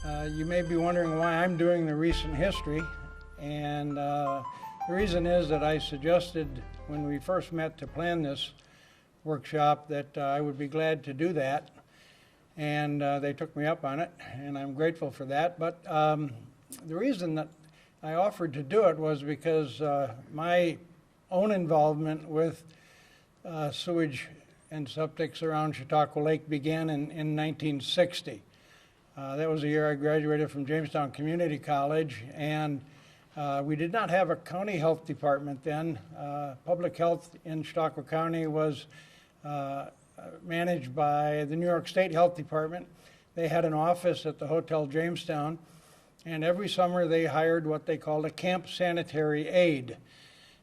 You may be wondering why I'm doing the recent history, and the reason is that I suggested when we first met to plan this workshop that I would be glad to do that, and they took me up on it, and I'm grateful for that. But the reason that I offered to do it was because my own involvement with sewage and septics around Chautauqua Lake began in 1960. That was the year I graduated from Jamestown Community College, and we did not have a county health department then. Public health in Chautauqua County was managed by the New York State Health Department. They had an office at the Hotel Jamestown, and every summer they hired what they called a camp sanitary aide.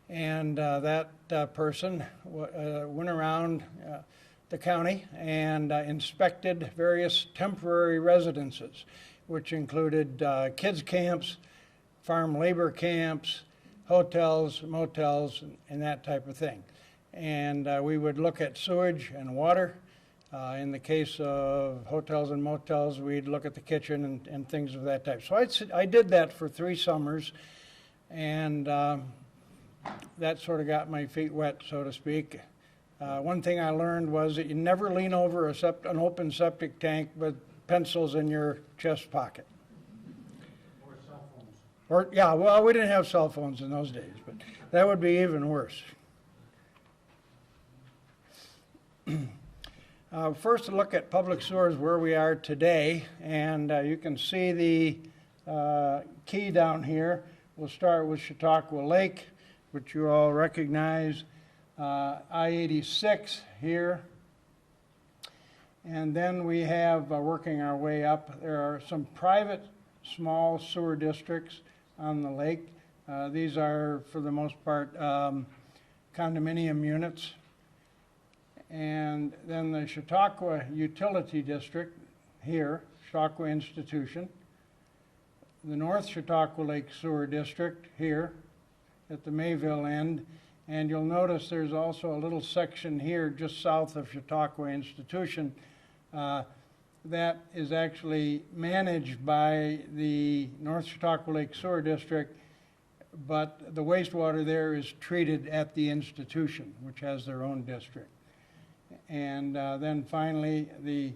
And that person went around the county and inspected various temporary residences, which included kids camps, farm labor camps, hotels, motels, and that type of thing. And we would look at sewage and water. In the case of hotels and motels, we'd look at the kitchen and things of that type. So I did that for 3 summers, and that sort of got my feet wet, so to speak. One thing I learned was that you never lean over an open septic tank with pencils in your chest pocket. Or cell phones. Or, yeah, well, we didn't have cell phones in those days, but that would be even worse. First, a look at public sewers where we are today, and you can see the key down here. We'll start with Chautauqua Lake, which you all recognize. I-86 here, and then we have, working our way up, there are some private small sewer districts on the lake. These are, for the most part, condominium units. And then the Chautauqua Utility District here, Chautauqua Institution. The North Chautauqua Lake Sewer District here at the Mayville end. And you'll notice there's also a little section here just south of Chautauqua Institution that is actually managed by the North Chautauqua Lake Sewer District, but the wastewater there is treated at the institution, which has their own district. And then finally, the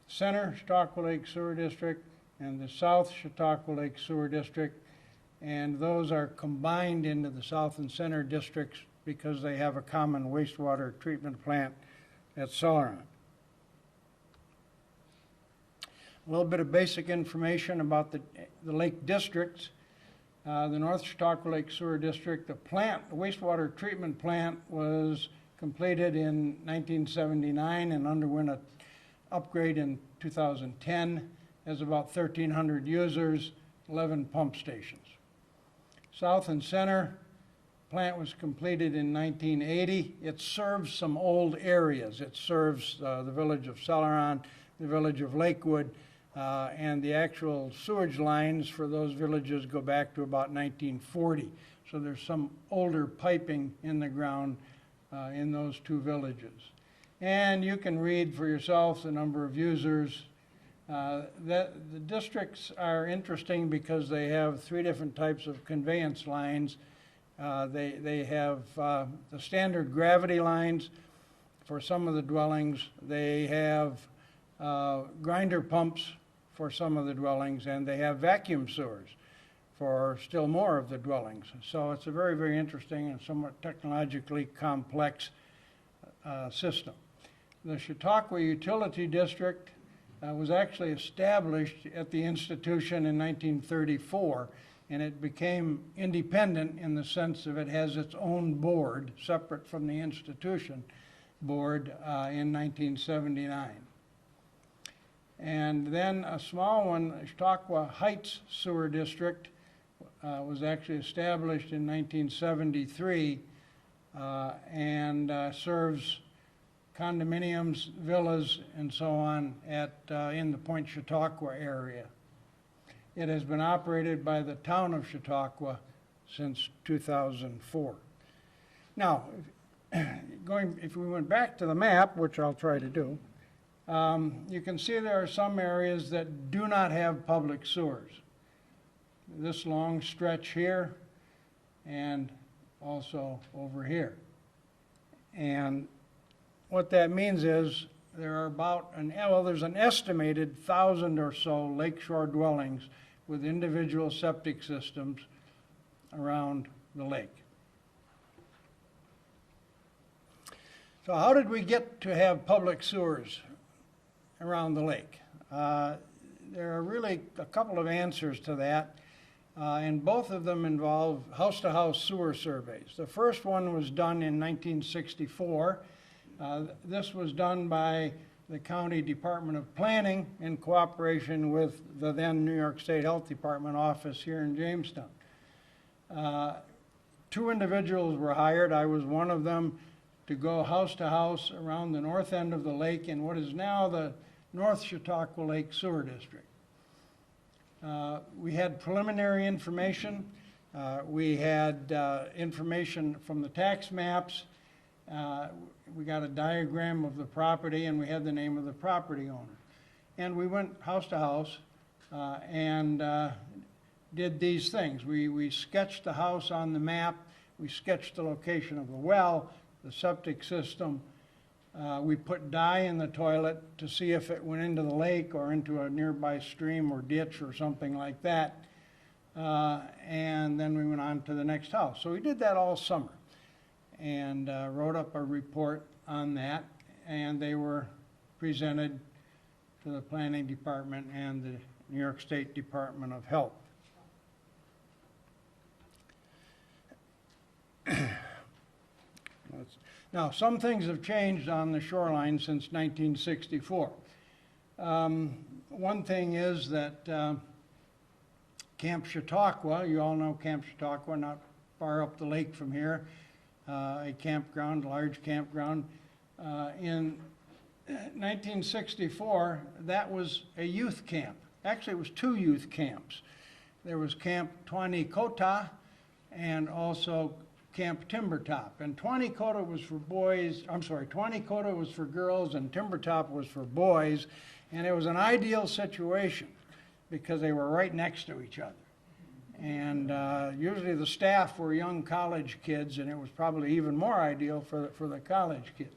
Center Chautauqua Lake Sewer District and the South Chautauqua Lake Sewer District, and those are combined into the South and Center districts because they have a common wastewater treatment plant at Celeron. A little bit of basic information about the lake districts. The North Chautauqua Lake Sewer District, the wastewater treatment plant was completed in 1979 and underwent an upgrade in 2010. Has about 1,300 users, 11 pump stations. South and Center plant was completed in 1980. It serves some old areas. It serves the village of Celeron, the village of Lakewood, and the actual sewage lines for those villages go back to about 1940. So there's some older piping in the ground in those 2 villages. And you can read for yourself the number of users. The districts are interesting because they have 3 different types of conveyance lines. They have the standard gravity lines for some of the dwellings. They have grinder pumps for some of the dwellings, and they have vacuum sewers for still more of the dwellings. So it's a very, very interesting and somewhat technologically complex system. The Chautauqua Utility District was actually established at the institution in 1934, and it became independent in the sense of it has its own board, separate from the institution board, in 1979. And then a small one, Chautauqua Heights Sewer District, was actually established in 1973 and serves condominiums, villas, and so on in the Point Chautauqua area. It has been operated by the town of Chautauqua since 2004. Now, if we went back to the map, which I'll try to do, You can see there are some areas that do not have public sewers. This long stretch here and also over here. And what that means is there are there's an estimated 1,000 or so lakeshore dwellings with individual septic systems around the lake. So how did we get to have public sewers around the lake? There are really a couple of answers to that, and both of them involve house-to-house sewer surveys. The first one was done in 1964. This was done by the County Department of Planning in cooperation with the then New York State Health Department office here in Jamestown. Two individuals were hired. I was one of them, to go house to house around the north end of the lake in what is now the North Chautauqua Lake Sewer District. We had preliminary information. We had information from the tax maps. We got a diagram of the property, and we had the name of the property owner. And we went house to house and did these things. We sketched the house on the map. We sketched the location of the well, the septic system. We put dye in the toilet to see if it went into the lake or into a nearby stream or ditch or something like that. And then we went on to the next house. So we did that all summer and wrote up a report on that, and they were presented to the Planning Department and the New York State Department of Health. Now, some things have changed on the shoreline since 1964. One thing is that Camp Chautauqua, you all know Camp Chautauqua, not far up the lake from here, a campground, a large campground. In 1964, that was a youth camp. Actually, it was two youth camps. There was Camp Chautauqua and also Camp Timbertop. And Chautauqua was for boys, Chautauqua was for girls and Timbertop was for boys. And it was an ideal situation because they were right next to each other. And usually the staff were young college kids, and it was probably even more ideal for the college kids.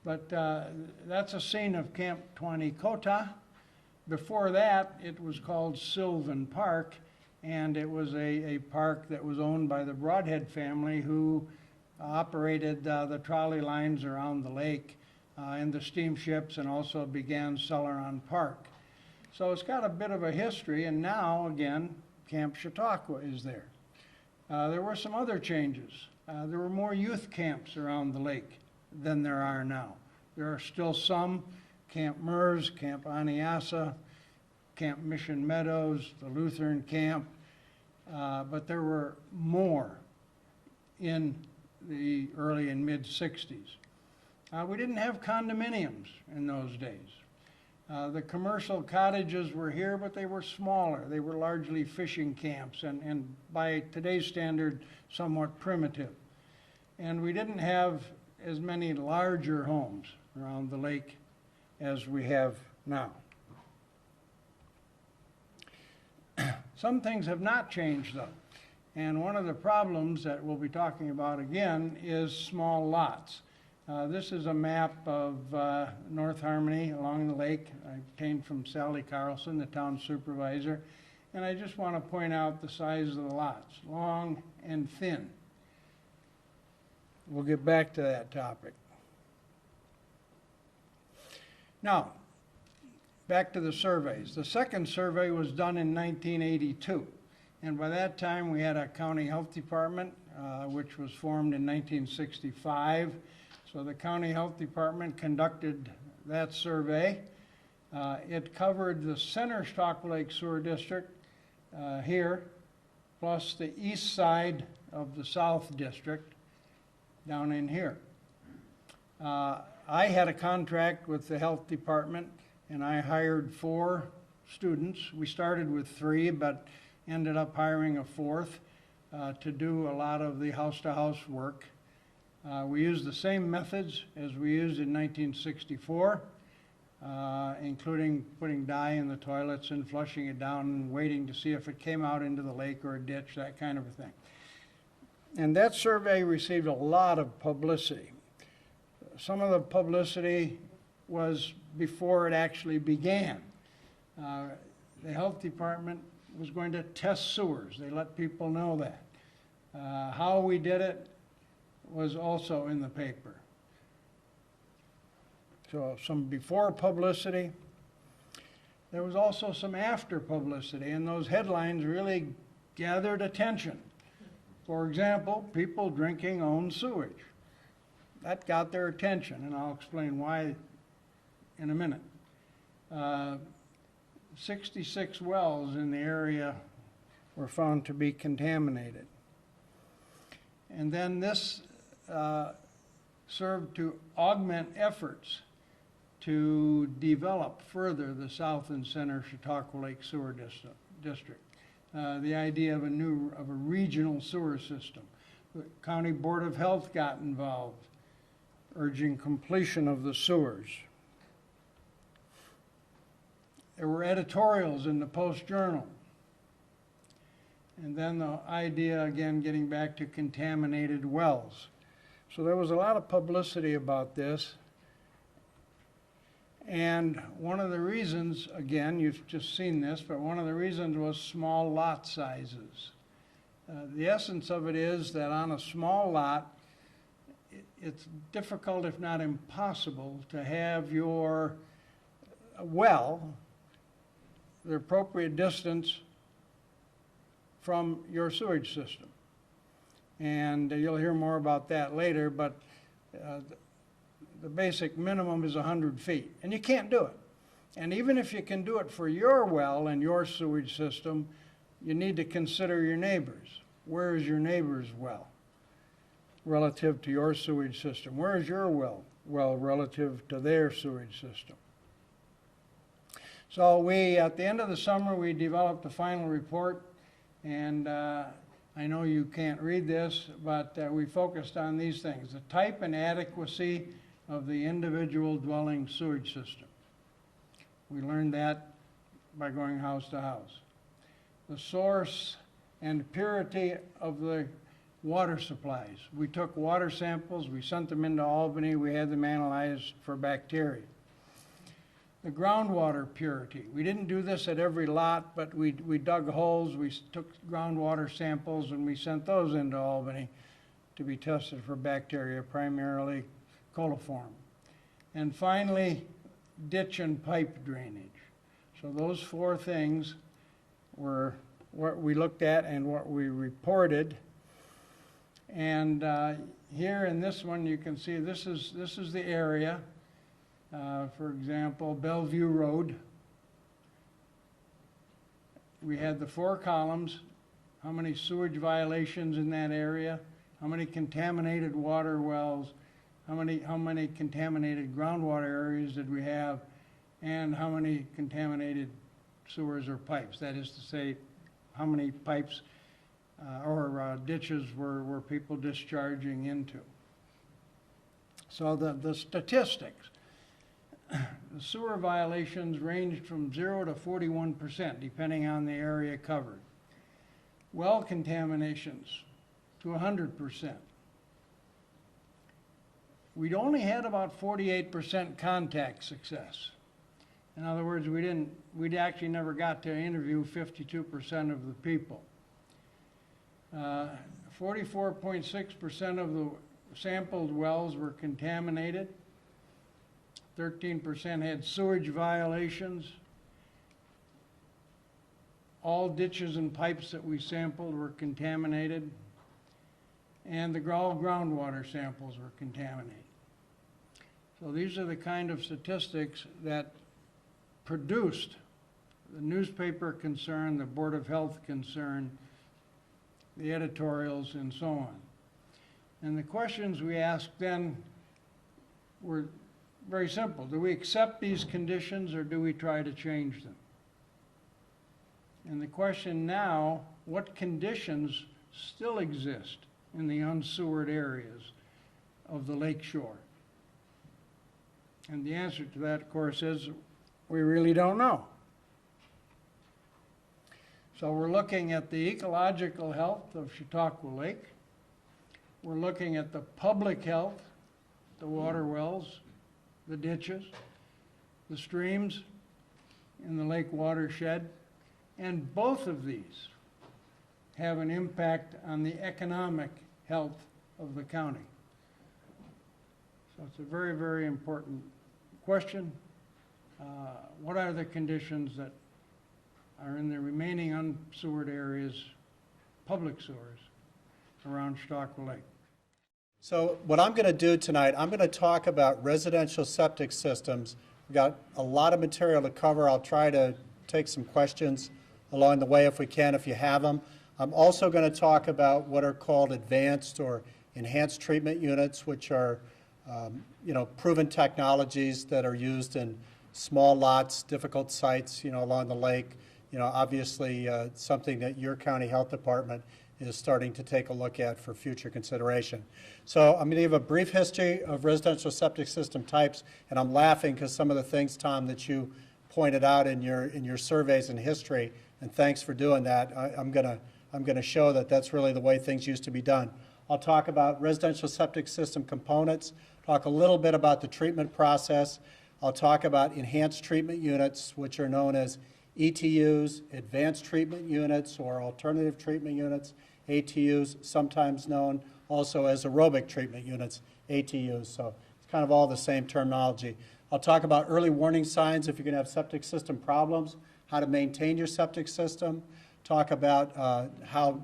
But that's a scene of Camp Chautauqua. Before that, it was called Sylvan Park, and it was a park that was owned by the Broadhead family, who operated the trolley lines around the lake and the steamships, and also began Celeron Park. So it's got a bit of a history, and now, again, Camp Chautauqua is there. There were some other changes. There were more youth camps around the lake than there are now. There are still some, Camp Mers, Camp Aniasa, Camp Mission Meadows, the Lutheran camp, but there were more in the early and mid-60s. We didn't have condominiums in those days. The commercial cottages were here, but they were smaller. They were largely fishing camps and by today's standard, somewhat primitive. And we didn't have as many larger homes around the lake as we have now. Some things have not changed, though. And one of the problems that we'll be talking about again is small lots. This is a map of North Harmony along the lake. I obtained from Sally Carlson, the town supervisor. And I just want to point out the size of the lots, long and thin. We'll get back to that topic. Now, back to the surveys. The second survey was done in 1982. And by that time, we had a county health department, which was formed in 1965. So the county health department conducted that survey. It covered the center Chautauqua Lake Sewer District here, plus the east side of the South District down in here. I had a contract with the health department, and I hired 4 students. We started with 3, but ended up hiring a 4th to do a lot of the house-to-house work. We used the same methods as we used in 1964. including putting dye in the toilets and flushing it down and waiting to see if it came out into the lake or a ditch, that kind of a thing. And that survey received a lot of publicity. Some of the publicity was before it actually began. The health department was going to test sewers. They let people know that. How we did it was also in the paper. So some before publicity. There was also some after publicity, and those headlines really gathered attention. For example, people drinking own sewage. That got their attention, and I'll explain why in a minute. 66 wells in the area were found to be contaminated. And then this served to augment efforts to develop further the South and Center Chautauqua Lake Sewer District. The idea of a regional sewer system. The County Board of Health got involved, urging completion of the sewers. There were editorials in the Post-Journal. And then the idea, again, getting back to contaminated wells. So there was a lot of publicity about this. And one of the reasons, again, you've just seen this, but one of the reasons was small lot sizes. The essence of it is that on a small lot, it's difficult, if not impossible, to have your well the appropriate distance from your sewage system. And you'll hear more about that later, but the basic minimum is 100 feet, and you can't do it. And even if you can do it for your well and your sewage system, you need to consider your neighbors. Where is your neighbor's well relative to your sewage system? Where is your well relative to their sewage system? So at the end of the summer, we developed a final report, and I know you can't read this, but we focused on these things: the type and adequacy of the individual dwelling sewage system. We learned that by going house to house. The source and purity of the water supplies. We took water samples, we sent them into Albany, we had them analyzed for bacteria. The groundwater purity. We didn't do this at every lot, but we dug holes, we took groundwater samples, and we sent those into Albany to be tested for bacteria, primarily coliform. And finally, ditch and pipe drainage. So those four things were what we looked at and what we reported. And here in this one, you can see this is the area. For example, Bellevue Road. We had the four columns, how many sewage violations in that area, how many contaminated water wells, how many contaminated groundwater areas did we have, and how many contaminated sewers or pipes. That is to say, how many pipes or ditches were people discharging into. So the statistics. The sewer violations ranged from 0 to 41%, depending on the area covered. Well contaminations to 100%. We'd only had about 48% contact success. In other words, we actually never got to interview 52% of the people. 44.6% of the sampled wells were contaminated. 13% had sewage violations. All ditches and pipes that we sampled were contaminated. And all groundwater samples were contaminated. So these are the kind of statistics that produced the newspaper concern, the Board of Health concern, the editorials, and so on. And the questions we asked then were very simple. Do we accept these conditions, or do we try to change them? And the question now, what conditions still exist in the unsewered areas of the lake shore? And the answer to that, of course, is We really don't know. So we're looking at the ecological health of Chautauqua Lake. We're looking at the public health, the water wells, the ditches, the streams in the lake watershed, and both of these have an impact on the economic health of the county. So it's a very, very important question. What are the conditions that are in the remaining unsewered areas, public sewers, around Chautauqua Lake? So what I'm going to do tonight, I'm going to talk about residential septic systems. We've got a lot of material to cover. I'll try to take some questions along the way if we can, if you have them. I'm also going to talk about what are called advanced or enhanced treatment units, which are proven technologies that are used in small lots, difficult sites, along the lake. Obviously something that your county health department is starting to take a look at for future consideration. So I'm going to give a brief history of residential septic system types, and I'm laughing because some of the things, Tom, that you pointed out in your surveys and history, and thanks for doing that. I'm going to show that that's really the way things used to be done. I'll talk about residential septic system components, talk a little bit about the treatment process. I'll talk about enhanced treatment units, which are known as ETUs, advanced treatment units, or alternative treatment units, ATUs, sometimes known also as aerobic treatment units, ATUs. So it's kind of all the same terminology. I'll talk about early warning signs if you're going to have septic system problems, how to maintain your septic system, talk about how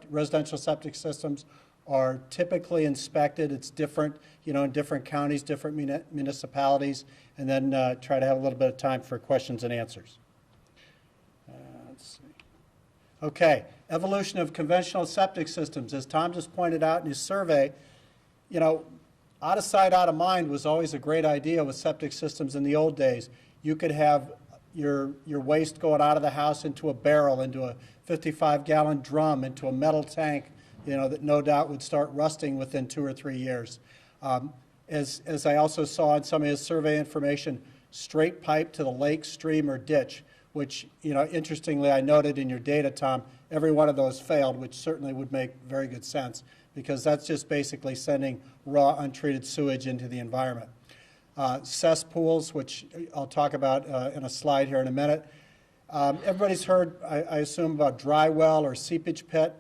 residential septic systems are typically inspected. It's different, in different counties, different municipalities, and then try to have a little bit of time for questions and answers. Let's see. Okay, evolution of conventional septic systems. As Tom just pointed out in his survey, out of sight, out of mind was always a great idea with septic systems in the old days. You could have your waste going out of the house into a barrel, into a 55-gallon drum, into a metal tank, that no doubt would start rusting within 2 or 3 years. As I also saw in some of his survey information, straight pipe to the lake, stream, or ditch, which, interestingly, I noted in your data, Tom, every one of those failed, which certainly would make very good sense, because that's just basically sending raw, untreated sewage into the environment. Cesspools, which I'll talk about in a slide here in a minute. Everybody's heard, I assume, about dry well or seepage pit.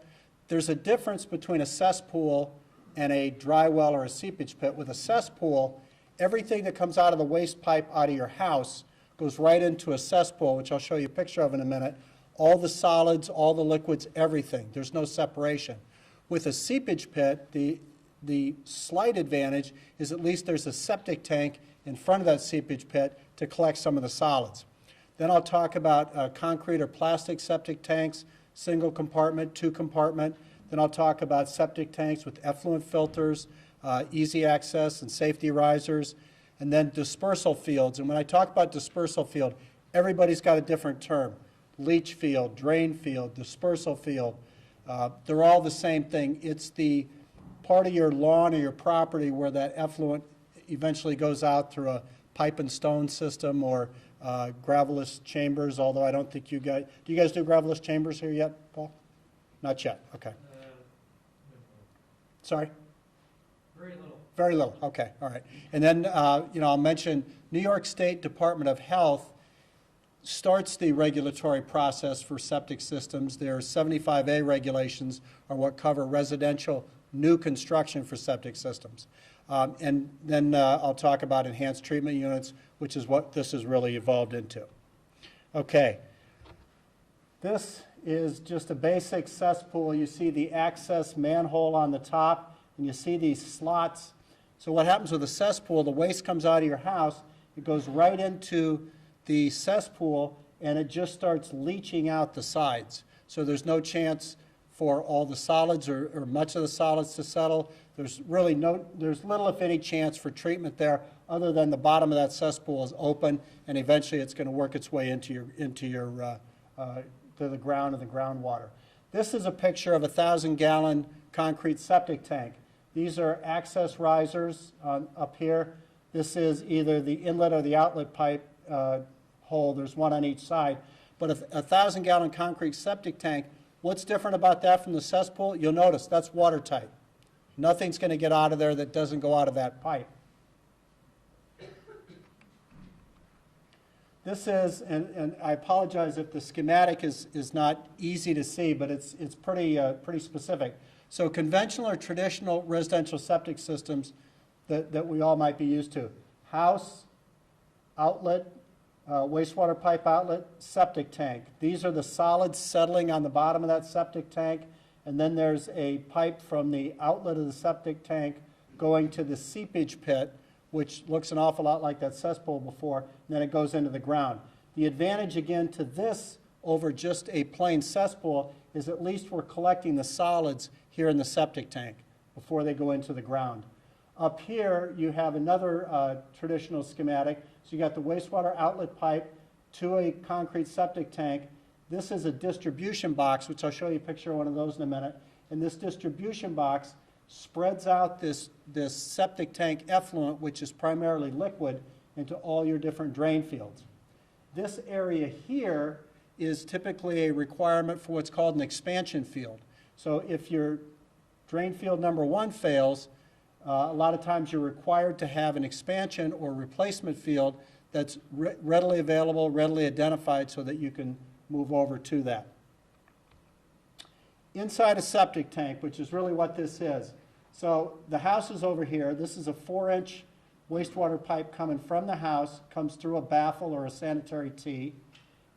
There's a difference between a cesspool and a dry well or a seepage pit. With a cesspool, everything that comes out of the waste pipe out of your house goes right into a cesspool, which I'll show you a picture of in a minute. All the solids, all the liquids, everything. There's no separation. With a seepage pit, the slight advantage is at least there's a septic tank in front of that seepage pit to collect some of the solids. Then I'll talk about concrete or plastic septic tanks, single compartment, 2 compartment. Then I'll talk about septic tanks with effluent filters, easy access and safety risers, and then dispersal fields. And when I talk about dispersal field, everybody's got a different term. Leach field, drain field, dispersal field. They're all the same thing. It's the part of your lawn or your property where that effluent eventually goes out through a pipe and stone system or gravelless chambers, although I don't think you guys, do you guys do gravelless chambers here yet, Paul? Not yet, okay. Sorry? Very little. Very little, okay, all right. And then, I'll mention New York State Department of Health starts the regulatory process for septic systems. Their 75A regulations are what cover residential new construction for septic systems. And then I'll talk about enhanced treatment units, which is what this has really evolved into. Okay. This is just a basic cesspool. You see the access manhole on the top, and you see these slots. So what happens with a cesspool, the waste comes out of your house, it goes right into the cesspool, and it just starts leaching out the sides. So there's no chance for all the solids or much of the solids to settle. There's little, if any, chance for treatment there, other than the bottom of that cesspool is open, and eventually it's going to work its way into the ground and the groundwater. This is a picture of a 1,000-gallon concrete septic tank. These are access risers up here. This is either the inlet or the outlet pipe hole. There's one on each side. But a 1,000-gallon concrete septic tank, what's different about that from the cesspool? You'll notice that's watertight. Nothing's going to get out of there that doesn't go out of that pipe. This is, and I apologize if the schematic is not easy to see, but it's pretty specific. So conventional or traditional residential septic systems that we all might be used to. House, outlet, wastewater pipe outlet, septic tank. These are the solids settling on the bottom of that septic tank, and then there's a pipe from the outlet of the septic tank going to the seepage pit, which looks an awful lot like that cesspool before, and then it goes into the ground. The advantage, again, to this over just a plain cesspool is at least we're collecting the solids here in the septic tank before they go into the ground. Up here, you have another traditional schematic. So you got the wastewater outlet pipe to a concrete septic tank. This is a distribution box, which I'll show you a picture of one of those in a minute. And this distribution box spreads out this septic tank effluent, which is primarily liquid, into all your different drain fields. This area here is typically a requirement for what's called an expansion field. So if your drain field number 1 fails, a lot of times you're required to have an expansion or replacement field that's readily available, readily identified so that you can move over to that. Inside a septic tank, which is really what this is. So the house is over here. This is a 4-inch wastewater pipe coming from the house, comes through a baffle or a sanitary tee.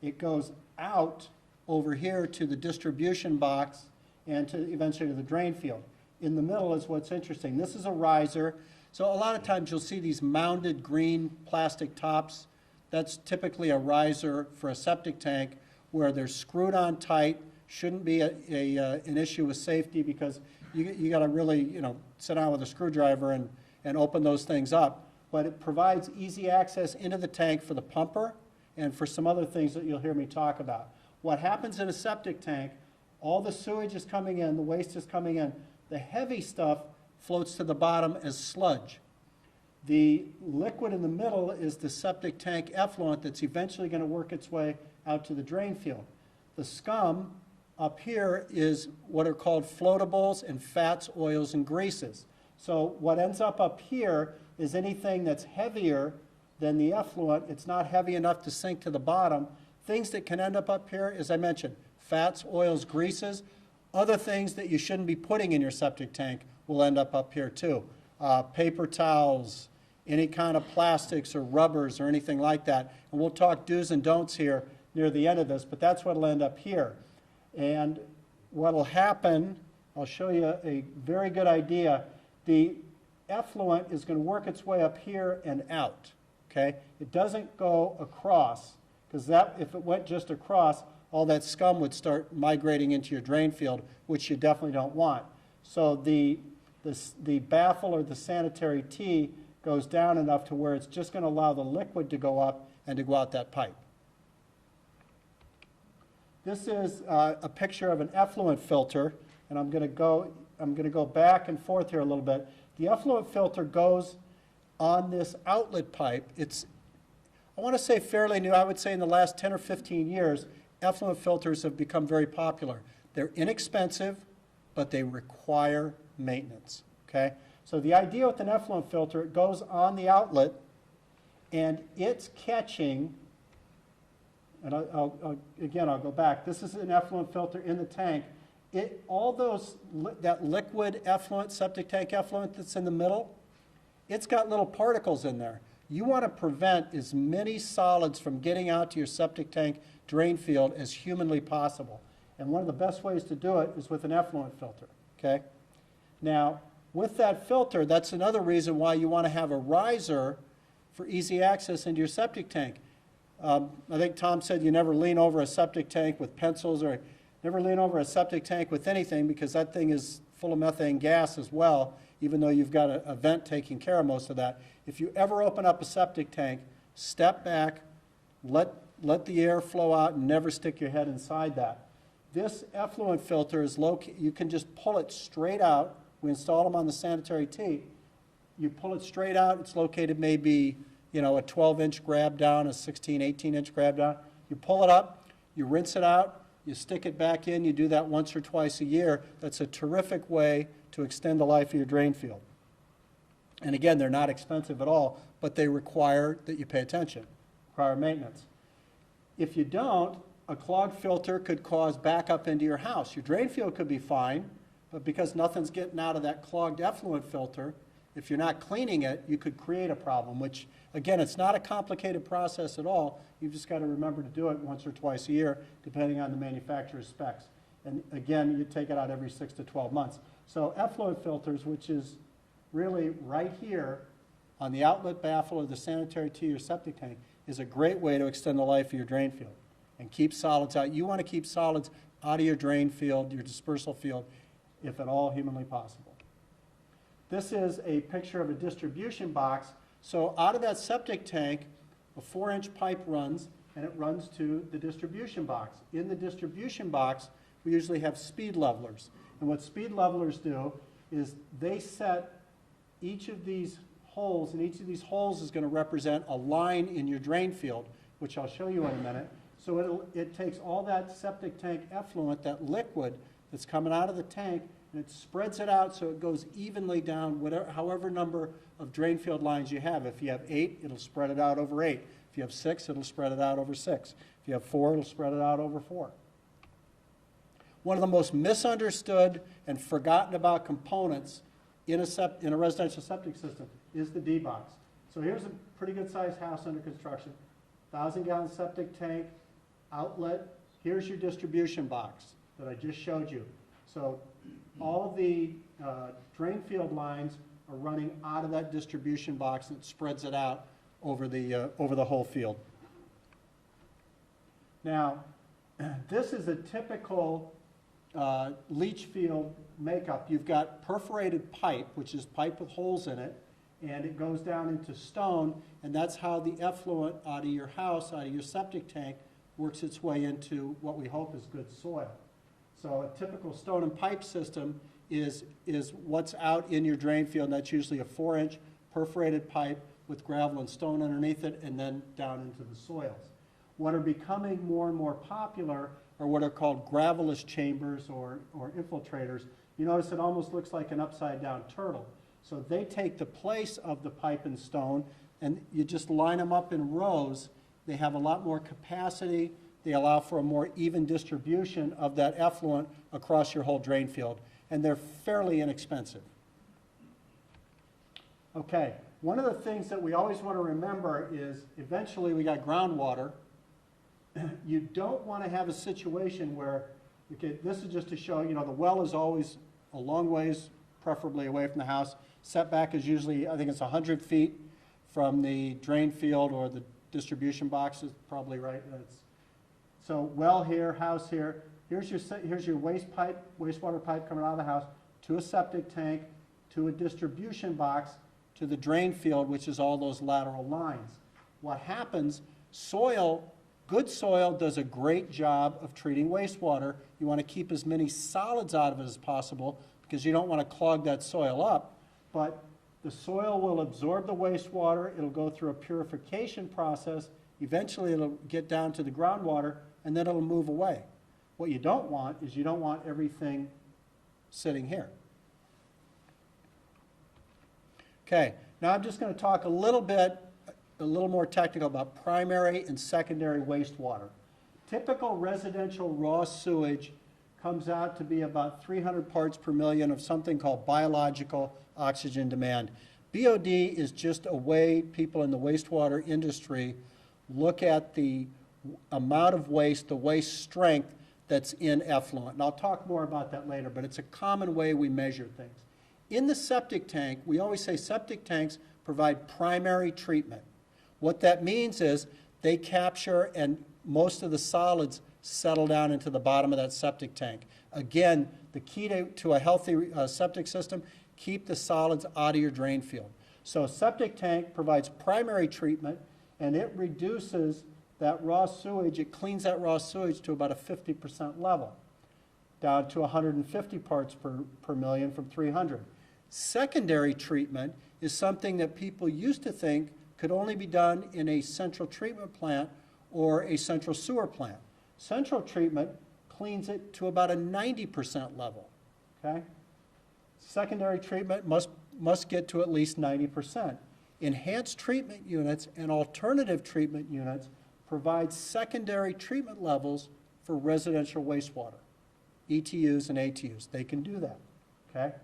It goes out over here to the distribution box and to eventually to the drain field. In the middle is what's interesting. This is a riser. So a lot of times you'll see these mounded green plastic tops. That's typically a riser for a septic tank where they're screwed on tight. Shouldn't be an issue with safety because you got to really sit down with a screwdriver and open those things up. But it provides easy access into the tank for the pumper and for some other things that you'll hear me talk about. What happens in a septic tank, all the sewage is coming in, the waste is coming in. The heavy stuff floats to the bottom as sludge. The liquid in the middle is the septic tank effluent that's eventually going to work its way out to the drain field. The scum up here is what are called floatables and fats, oils, and greases. So what ends up here is anything that's heavier than the effluent. It's not heavy enough to sink to the bottom. Things that can end up here, as I mentioned, fats, oils, greases. Other things that you shouldn't be putting in your septic tank will end up here too. Paper towels, any kind of plastics or rubbers or anything like that. And we'll talk do's and don'ts here near the end of this, but that's what will end up here. And what will happen, I'll show you a very good idea. The effluent is going to work its way up here and out. Okay? It doesn't go across, because if it went just across, all that scum would start migrating into your drain field, which you definitely don't want. So the baffle or the sanitary tee goes down enough to where it's just going to allow the liquid to go up and to go out that pipe. This is a picture of an effluent filter, and I'm going to go back and forth here a little bit. The effluent filter goes on this outlet pipe. I want to say fairly new. I would say in the last 10 or 15 years, effluent filters have become very popular. They're inexpensive, but they require maintenance. Okay? So the idea with an effluent filter, it goes on the outlet, and it's catching. And I'll go back. This is an effluent filter in the tank. That liquid effluent, septic tank effluent that's in the middle, it's got little particles in there. You want to prevent as many solids from getting out to your septic tank drain field as humanly possible. And one of the best ways to do it is with an effluent filter. Okay? Now, with that filter, that's another reason why you want to have a riser for easy access into your septic tank. I think Tom said you never lean over a septic tank with pencils or never lean over a septic tank with anything because that thing is full of methane gas as well, even though you've got a vent taking care of most of that. If you ever open up a septic tank, step back, let the air flow out and never stick your head inside that. This effluent filter is you can just pull it straight out. We install them on the sanitary tee. You pull it straight out. It's located maybe you know, a 12-inch grab down, a 16, 18-inch grab down. You pull it up, you rinse it out, you stick it back in, you do that once or twice a year. That's a terrific way to extend the life of your drain field. And again, they're not expensive at all, but they require that you pay attention, require maintenance. If you don't, a clogged filter could cause backup into your house. Your drain field could be fine, but because nothing's getting out of that clogged effluent filter, if you're not cleaning it, you could create a problem, which, again, it's not a complicated process at all. You've just got to remember to do it once or twice a year, depending on the manufacturer's specs. And again, you take it out every 6 to 12 months. So effluent filters, which is really right here on the outlet baffle of the sanitary tube or septic tank, is a great way to extend the life of your drain field and keep solids out. You want to keep solids out of your drain field, your dispersal field, if at all humanly possible. This is a picture of a distribution box. So out of that septic tank, a 4-inch pipe runs, and it runs to the distribution box. In the distribution box, we usually have speed levelers. And what speed levelers do is they set each of these holes, and each of these holes is going to represent a line in your drain field, which I'll show you in a minute. So it takes all that septic tank effluent, that liquid that's coming out of the tank, and it spreads it out so it goes evenly down however number of drain field lines you have. If you have 8, it'll spread it out over 8. If you have 6, it'll spread it out over 6. If you have 4, it'll spread it out over 4. One of the most misunderstood and forgotten about components in a residential septic system is the D-box. So here's a pretty good sized house under construction, 1,000-gallon septic tank, outlet. Here's your distribution box that I just showed you. So all of the drain field lines are running out of that distribution box, and it spreads it out over the whole field. Now, this is a typical leach field makeup. You've got perforated pipe, which is pipe with holes in it, and it goes down into stone, and that's how the effluent out of your house, out of your septic tank, works its way into what we hope is good soil. So a typical stone and pipe system is what's out in your drain field, and that's usually a 4-inch perforated pipe with gravel and stone underneath it, and then down into the soils. What are becoming more and more popular are what are called gravelless chambers or infiltrators. You notice it almost looks like an upside-down turtle. So they take the place of the pipe and stone, and you just line them up in rows. They have a lot more capacity. They allow for a more even distribution of that effluent across your whole drain field, and they're fairly inexpensive. Okay, one of the things that we always want to remember is eventually we got groundwater. You don't want to have a situation where, okay, this is just to show, you know, the well is always a long ways, preferably away from the house. Setback is usually, I think it's 100 feet from the drain field, or the distribution box is probably right. So well here, house here. Here's your wastewater pipe coming out of the house to a septic tank, to a distribution box, to the drain field, which is all those lateral lines. What happens, good soil does a great job of treating wastewater. You want to keep as many solids out of it as possible because you don't want to clog that soil up. But the soil will absorb the wastewater. It'll go through a purification process. Eventually, it'll get down to the groundwater, and then it'll move away. What you don't want is you don't want everything sitting here. Okay, now I'm just going to talk a little more technical about primary and secondary wastewater. Typical residential raw sewage comes out to be about 300 parts per million of something called biological oxygen demand. BOD is just a way people in the wastewater industry look at the amount of waste, the waste strength that's in effluent. And I'll talk more about that later, but it's a common way we measure things. In the septic tank, we always say septic tanks provide primary treatment. What that means is they capture, and most of the solids settle down into the bottom of that septic tank. Again, the key to a healthy septic system, keep the solids out of your drain field. So a septic tank provides primary treatment, and it reduces that raw sewage, it cleans that raw sewage to about a 50% level, down to 150 parts per million from 300. Secondary treatment is something that people used to think could only be done in a central treatment plant or a central sewer plant. Central treatment cleans it to about a 90% level, okay? Secondary treatment must get to at least 90%. Enhanced treatment units and alternative treatment units provide secondary treatment levels for residential wastewater, ETUs and ATUs. They can do that, okay?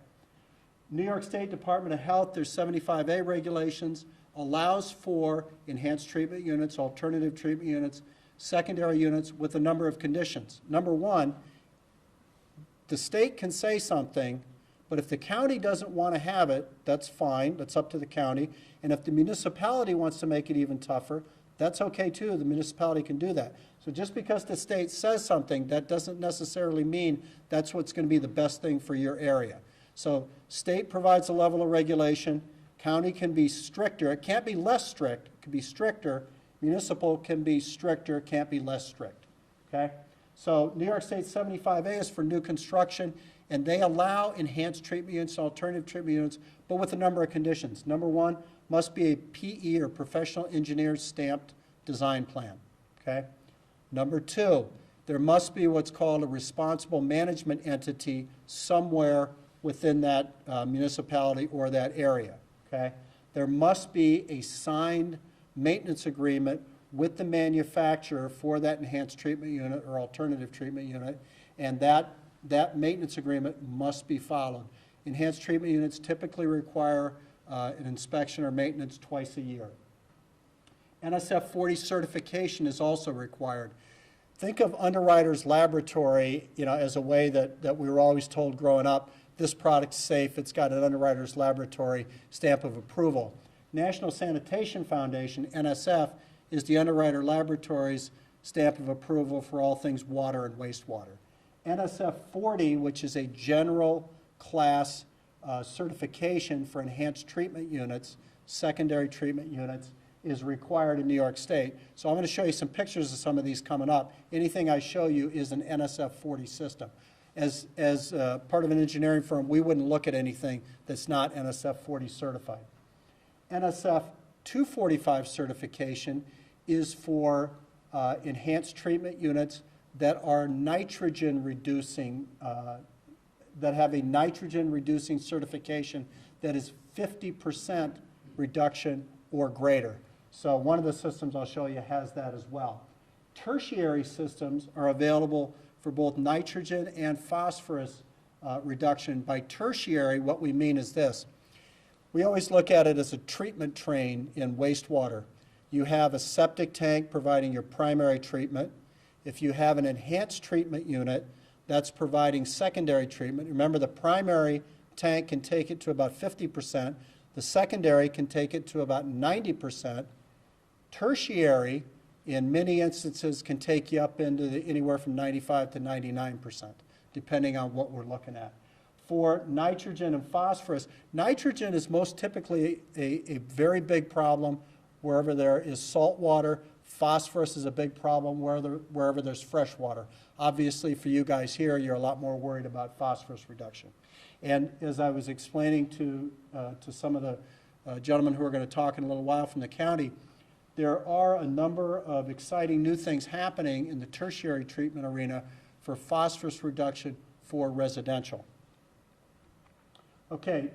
New York State Department of Health, their 75A regulations, allows for enhanced treatment units, alternative treatment units, secondary units with a number of conditions. Number one, the state can say something, but if the county doesn't want to have it, that's fine, that's up to the county. And if the municipality wants to make it even tougher, that's okay too, the municipality can do that. So just because the state says something, that doesn't necessarily mean that's what's going to be the best thing for your area. So state provides a level of regulation, county can be stricter, it can't be less strict, it can be stricter, municipal can be stricter, can't be less strict, okay? So New York State 75A is for new construction, and they allow enhanced treatment units, alternative treatment units, but with a number of conditions. Number one, must be a PE or professional engineer stamped design plan, okay? Number two, there must be what's called a responsible management entity somewhere within that municipality or that area, okay? There must be a signed maintenance agreement with the manufacturer for that enhanced treatment unit or alternative treatment unit, and that maintenance agreement must be followed. Enhanced treatment units typically require an inspection or maintenance twice a year. NSF 40 certification is also required. Think of Underwriter's Laboratory, as a way that we were always told growing up, this product's safe, it's got an Underwriter's Laboratory stamp of approval. National Sanitation Foundation, NSF, is the Underwriter Laboratory's stamp of approval for all things water and wastewater. NSF 40, which is a general class certification for enhanced treatment units, secondary treatment units, is required in New York State. So I'm going to show you some pictures of some of these coming up. Anything I show you is an NSF 40 system. As part of an engineering firm, we wouldn't look at anything that's not NSF 40 certified. NSF 245 certification is for enhanced treatment units that are nitrogen reducing, that have a nitrogen reducing certification that is 50% reduction or greater. So one of the systems I'll show you has that as well. Tertiary systems are available for both nitrogen and phosphorus reduction. By tertiary, what we mean is this. We always look at it as a treatment train in wastewater. You have a septic tank providing your primary treatment. If you have an enhanced treatment unit, that's providing secondary treatment. Remember, the primary tank can take it to about 50%. The secondary can take it to about 90%. Tertiary, in many instances, can take you up into anywhere from 95 to 99%, depending on what we're looking at. For nitrogen and phosphorus, nitrogen is most typically a very big problem wherever there is salt water. Phosphorus is a big problem wherever there's fresh water. Obviously, for you guys here, you're a lot more worried about phosphorus reduction. And as I was explaining to some of the gentlemen who are going to talk in a little while from the county, there are a number of exciting new things happening in the tertiary treatment arena for phosphorus reduction for residential. Okay,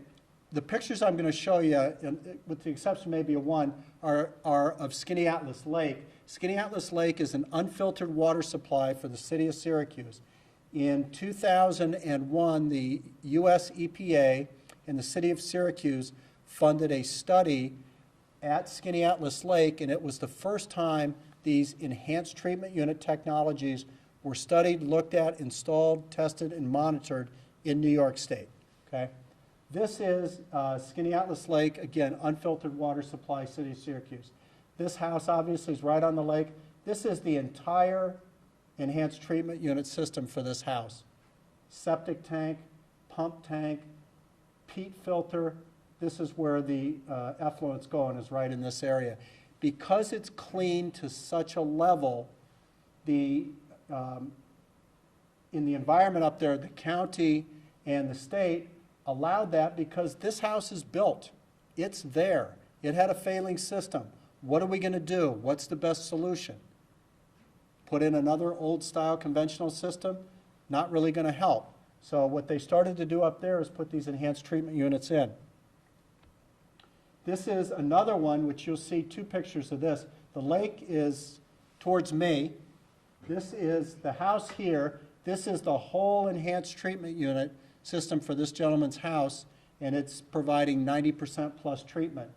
the pictures I'm going to show you, and with the exception maybe of one, are of Skaneateles Lake. Skaneateles Lake is an unfiltered water supply for the city of Syracuse. In 2001, the U.S. EPA and the city of Syracuse funded a study at Skaneateles Lake, and it was the first time these enhanced treatment unit technologies were studied, looked at, installed, tested, and monitored in New York State. Okay? This is Skaneateles Lake, again, unfiltered water supply, city of Syracuse. This house obviously is right on the lake. This is the entire enhanced treatment unit system for this house. Septic tank, pump tank, peat filter. This is where the effluent's going, is right in this area. Because it's clean to such a level, in the environment up there, the county and the state allowed that because this house is built. It's there. It had a failing system. What are we going to do? What's the best solution? Put in another old-style conventional system? Not really going to help. So what they started to do up there is put these enhanced treatment units in. This is another one, which you'll see two pictures of this. The lake is towards me. This is the house here. This is the whole enhanced treatment unit system for this gentleman's house, and it's providing 90% plus treatment.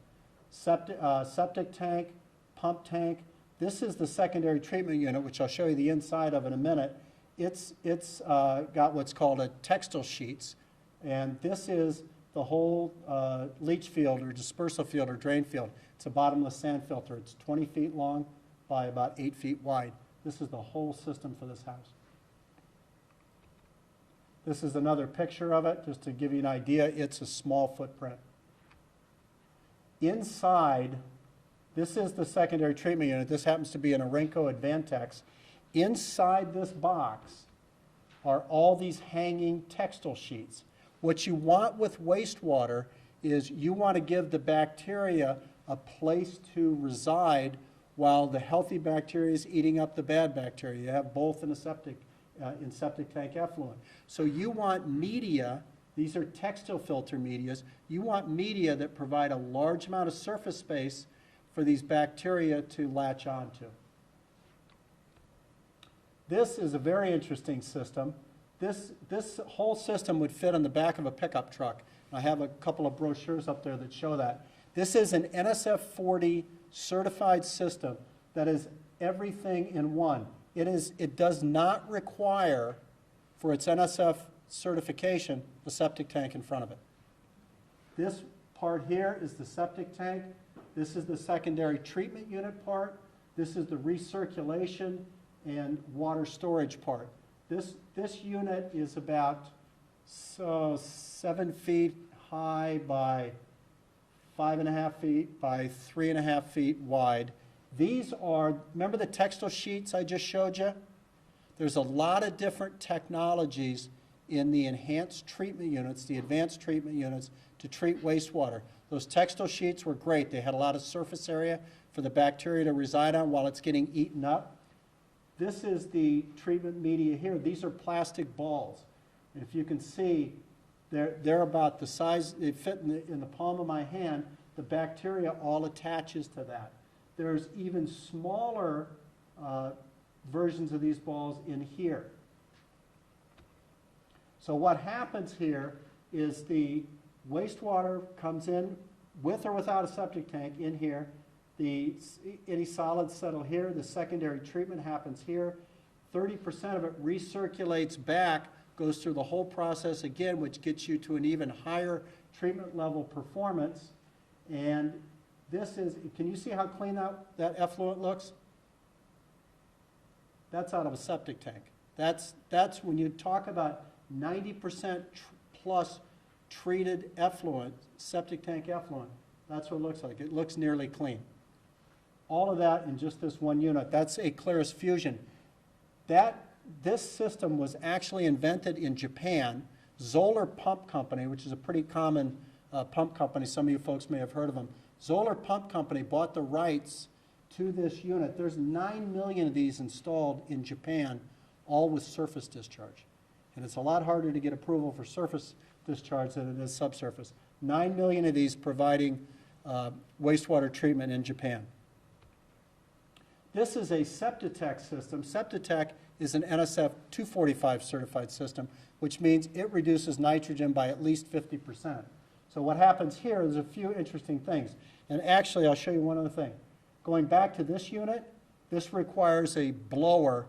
Septic tank, pump tank. This is the secondary treatment unit, which I'll show you the inside of in a minute. It's got what's called a textile sheets, and this is the whole leach field or dispersal field or drain field. It's a bottomless sand filter. It's 20 feet long by about 8 feet wide. This is the whole system for this house. This is another picture of it, just to give you an idea. It's a small footprint. Inside, this is the secondary treatment unit. This happens to be an Orenco Advantex. Inside this box are all these hanging textile sheets. What you want with wastewater is you want to give the bacteria a place to reside while the healthy bacteria is eating up the bad bacteria. You have both in a septic tank effluent. So you want media, these are textile filter medias, you want media that provide a large amount of surface space for these bacteria to latch onto. This is a very interesting system. This whole system would fit on the back of a pickup truck. I have a couple of brochures up there that show that. This is an NSF 40 certified system that is everything in one. It does not require, for its NSF certification, the septic tank in front of it. This part here is the septic tank. This is the secondary treatment unit part. This is the recirculation and water storage part. This unit is about 7 feet high by 5.5 feet by 3.5 feet wide. These are, remember the textile sheets I just showed you? There's a lot of different technologies in the enhanced treatment units, the advanced treatment units, to treat wastewater. Those textile sheets were great. They had a lot of surface area for the bacteria to reside on while it's getting eaten up. This is the treatment media here. These are plastic balls. And if you can see, they're about the size, they fit in the palm of my hand. The bacteria all attaches to that. There's even smaller versions of these balls in here. So what happens here is the wastewater comes in with or without a septic tank in here. Any solids settle here. The secondary treatment happens here. 30% of it recirculates back, goes through the whole process again, which gets you to an even higher treatment level performance. And this is, can you see how clean that effluent looks? That's out of a septic tank. That's when you talk about 90% plus treated effluent, septic tank effluent, that's what it looks like. It looks nearly clean. All of that in just this one unit. That's a Clearest Fusion. This system was actually invented in Japan. Zoller Pump Company, which is a pretty common pump company, some of you folks may have heard of them. Zoller Pump Company bought the rights to this unit. There's 9 million of these installed in Japan, all with surface discharge. And it's a lot harder to get approval for surface discharge than it is subsurface. 9 million of these providing wastewater treatment in Japan. This is a Septitech system. Septitech is an NSF 245 certified system, which means it reduces nitrogen by at least 50%. So what happens here is a few interesting things. And actually, I'll show you one other thing. Going back to this unit, this requires a blower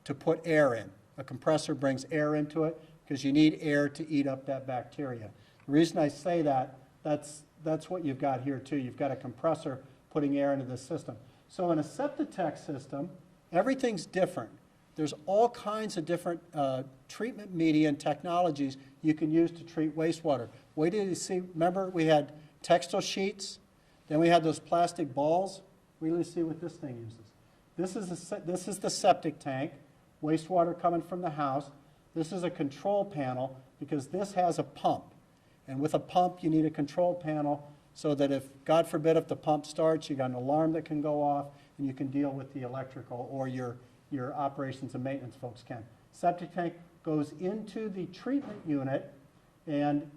to put air in. A compressor brings air into it because you need air to eat up that bacteria. The reason I say that, that's what you've got here too. You've got a compressor putting air into this system. So in a Septitech system, everything's different. There's all kinds of different treatment media and technologies you can use to treat wastewater. Wait till you see, remember we had textile sheets, then we had those plastic balls. Wait till you see what this thing uses. This is the septic tank, wastewater coming from the house. This is a control panel because this has a pump. And with a pump, you need a control panel so that if, God forbid, if the pump starts, you got an alarm that can go off, and you can deal with the electrical, or your operations and maintenance folks can. Septic tank goes into the treatment unit, and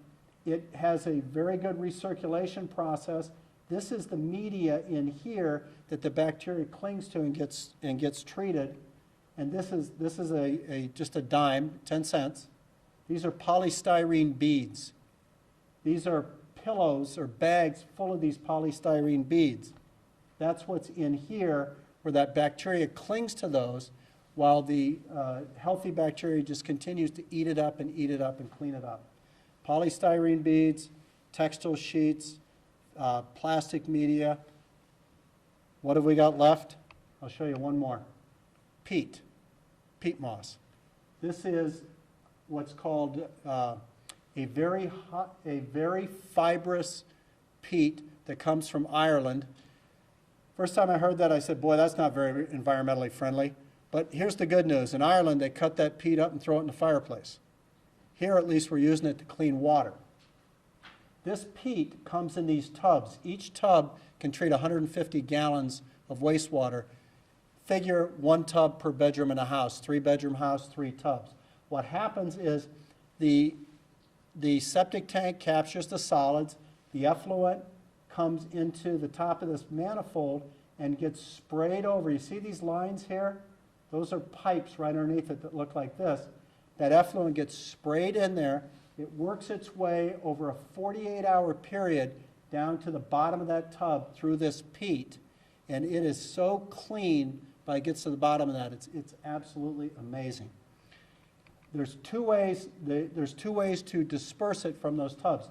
it has a very good recirculation process. This is the media in here that the bacteria clings to and gets treated. And this is just a dime, 10 cents. These are polystyrene beads. These are pillows or bags full of these polystyrene beads. That's what's in here, where that bacteria clings to those, while the healthy bacteria just continues to eat it up and eat it up and clean it up. Polystyrene beads, textile sheets, plastic media. What have we got left? I'll show you one more. Peat moss. This is what's called a very fibrous peat that comes from Ireland. First time I heard that, I said, boy, that's not very environmentally friendly. But here's the good news. In Ireland, they cut that peat up and throw it in the fireplace. Here, at least, we're using it to clean water. This peat comes in these tubs. Each tub can treat 150 gallons of wastewater. Figure 1 tub per bedroom in a house, 3-bedroom house, 3 tubs. What happens is the septic tank captures the solids, the effluent comes into the top of this manifold and gets sprayed over. You see these lines here? Those are pipes right underneath it that look like this. That effluent gets sprayed in there. It works its way over a 48-hour period down to the bottom of that tub through this peat, and it is so clean by it gets to the bottom of that. It's absolutely amazing. There's two ways to disperse it from those tubs.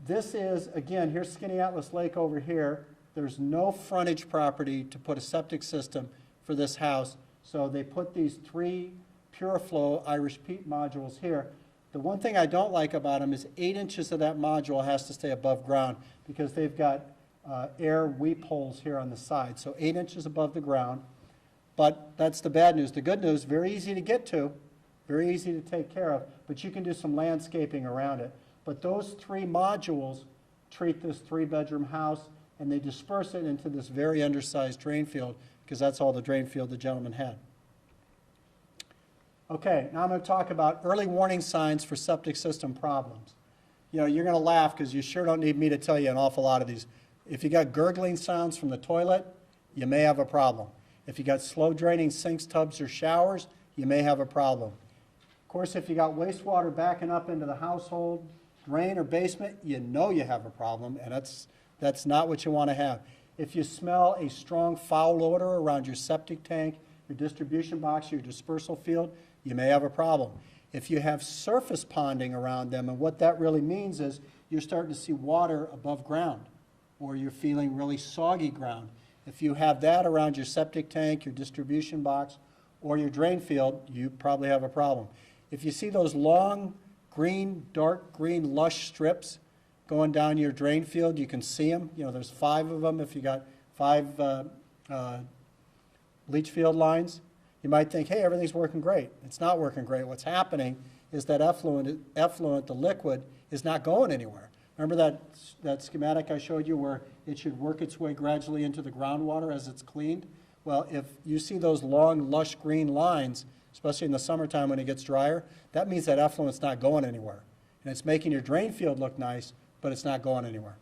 This is, again, here's Skinny Atlas Lake over here. There's no frontage property to put a septic system for this house, so they put these 3 PureFlow Irish peat modules here. The one thing I don't like about them is 8 inches of that module has to stay above ground because they've got air weep holes here on the side, so 8 inches above the ground. But that's the bad news. The good news, very easy to get to, very easy to take care of, but you can do some landscaping around it. But those 3 modules treat this 3-bedroom house, and they disperse it into this very undersized drain field, because that's all the drain field the gentleman had. Okay, now I'm going to talk about early warning signs for septic system problems. You know, you're going to laugh because you sure don't need me to tell you an awful lot of these. If you got gurgling sounds from the toilet, you may have a problem. If you got slow draining sinks, tubs, or showers, you may have a problem. Of course, if you got wastewater backing up into the household, drain, or basement, you know you have a problem, and that's not what you want to have. If you smell a strong foul odor around your septic tank, your distribution box, your dispersal field, you may have a problem. If you have surface ponding around them, and what that really means is you're starting to see water above ground, or you're feeling really soggy ground. If you have that around your septic tank, your distribution box, or your drain field, you probably have a problem. If you see those long green, dark green, lush strips going down your drain field, you can see them. You know, there's 5 of them if you got 5 leach field lines. You might think, hey, everything's working great. It's not working great. What's happening is that effluent, the liquid, is not going anywhere. Remember that schematic I showed you where it should work its way gradually into the groundwater as it's cleaned? Well, if you see those long, lush green lines, especially in the summertime when it gets drier, that means that effluent's not going anywhere. And it's making your drain field look nice, but it's not going anywhere.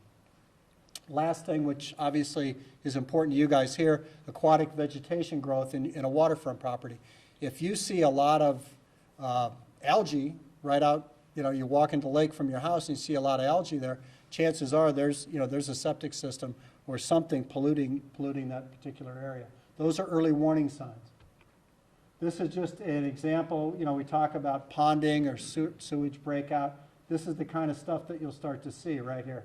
Last thing, which obviously is important to you guys here, aquatic vegetation growth in a waterfront property. If you see a lot of algae right out, you know, you walk into the lake from your house and you see a lot of algae there, chances are there's a septic system or something polluting that particular area. Those are early warning signs. This is just an example. You know, we talk about ponding or sewage breakout. This is the kind of stuff that you'll start to see right here.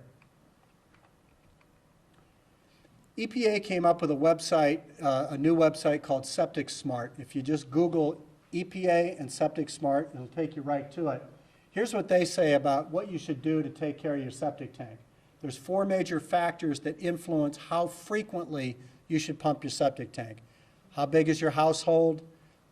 EPA came up with a website, a new website called Septic Smart. If you just Google EPA and Septic Smart, it'll take you right to it. Here's what they say about what you should do to take care of your septic tank. There's 4 major factors that influence how frequently you should pump your septic tank. How big is your household?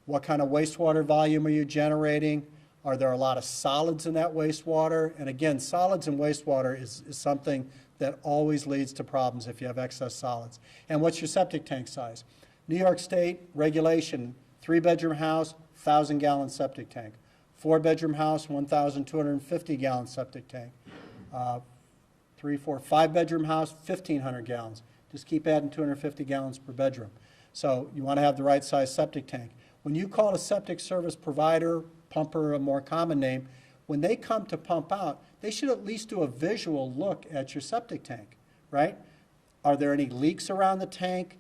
What kind of wastewater volume are you generating? Are there a lot of solids in that wastewater? And again, solids in wastewater is something that always leads to problems if you have excess solids. And what's your septic tank size? New York State regulation, 3-bedroom house, 1,000-gallon septic tank. 4-bedroom house, 1,250-gallon septic tank. 5-bedroom house, 1,500 gallons. Just keep adding 250 gallons per bedroom. So you want to have the right size septic tank. When you call a septic service provider, pumper, a more common name, when they come to pump out, they should at least do a visual look at your septic tank, right? Are there any leaks around the tank?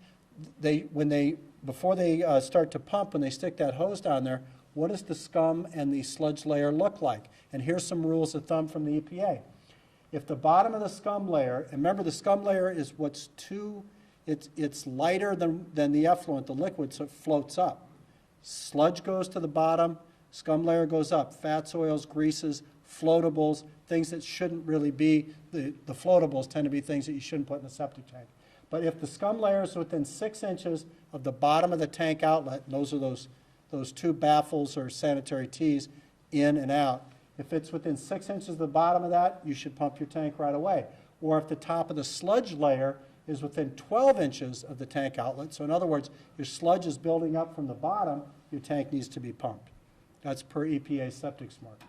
Before they start to pump, when they stick that hose down there, what does the scum and the sludge layer look like? And here's some rules of thumb from the EPA. If the bottom of the scum layer, and remember the scum layer is it's lighter than the effluent, the liquid, so it floats up. Sludge goes to the bottom, scum layer goes up. Fats, oils, greases, floatables, things that shouldn't really be, the floatables tend to be things that you shouldn't put in the septic tank. But if the scum layer is within 6 inches of the bottom of the tank outlet, and those are those two baffles or sanitary tees in and out, if it's within 6 inches of the bottom of that, you should pump your tank right away. Or if the top of the sludge layer is within 12 inches of the tank outlet, so in other words, your sludge is building up from the bottom, your tank needs to be pumped. That's per EPA Septic Smart.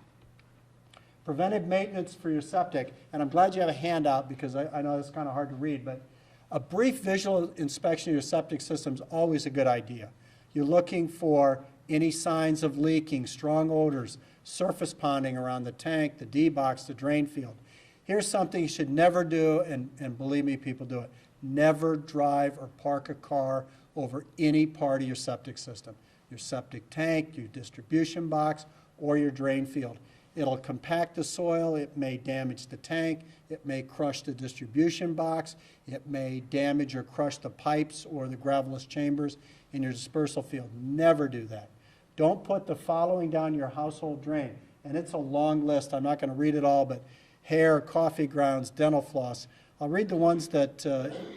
Preventive maintenance for your septic, and I'm glad you have a handout because I know it's kind of hard to read, but a brief visual inspection of your septic system is always a good idea. You're looking for any signs of leaking, strong odors, surface ponding around the tank, the D-box, the drain field. Here's something you should never do, and believe me, people do it. Never drive or park a car over any part of your septic system. Your septic tank, your distribution box, or your drain field. It'll compact the soil, it may damage the tank, it may crush the distribution box, it may damage or crush the pipes or the gravellous chambers in your dispersal field. Never do that. Don't put the following down your household drain. And it's a long list, I'm not going to read it all, but hair, coffee grounds, dental floss. I'll read the ones that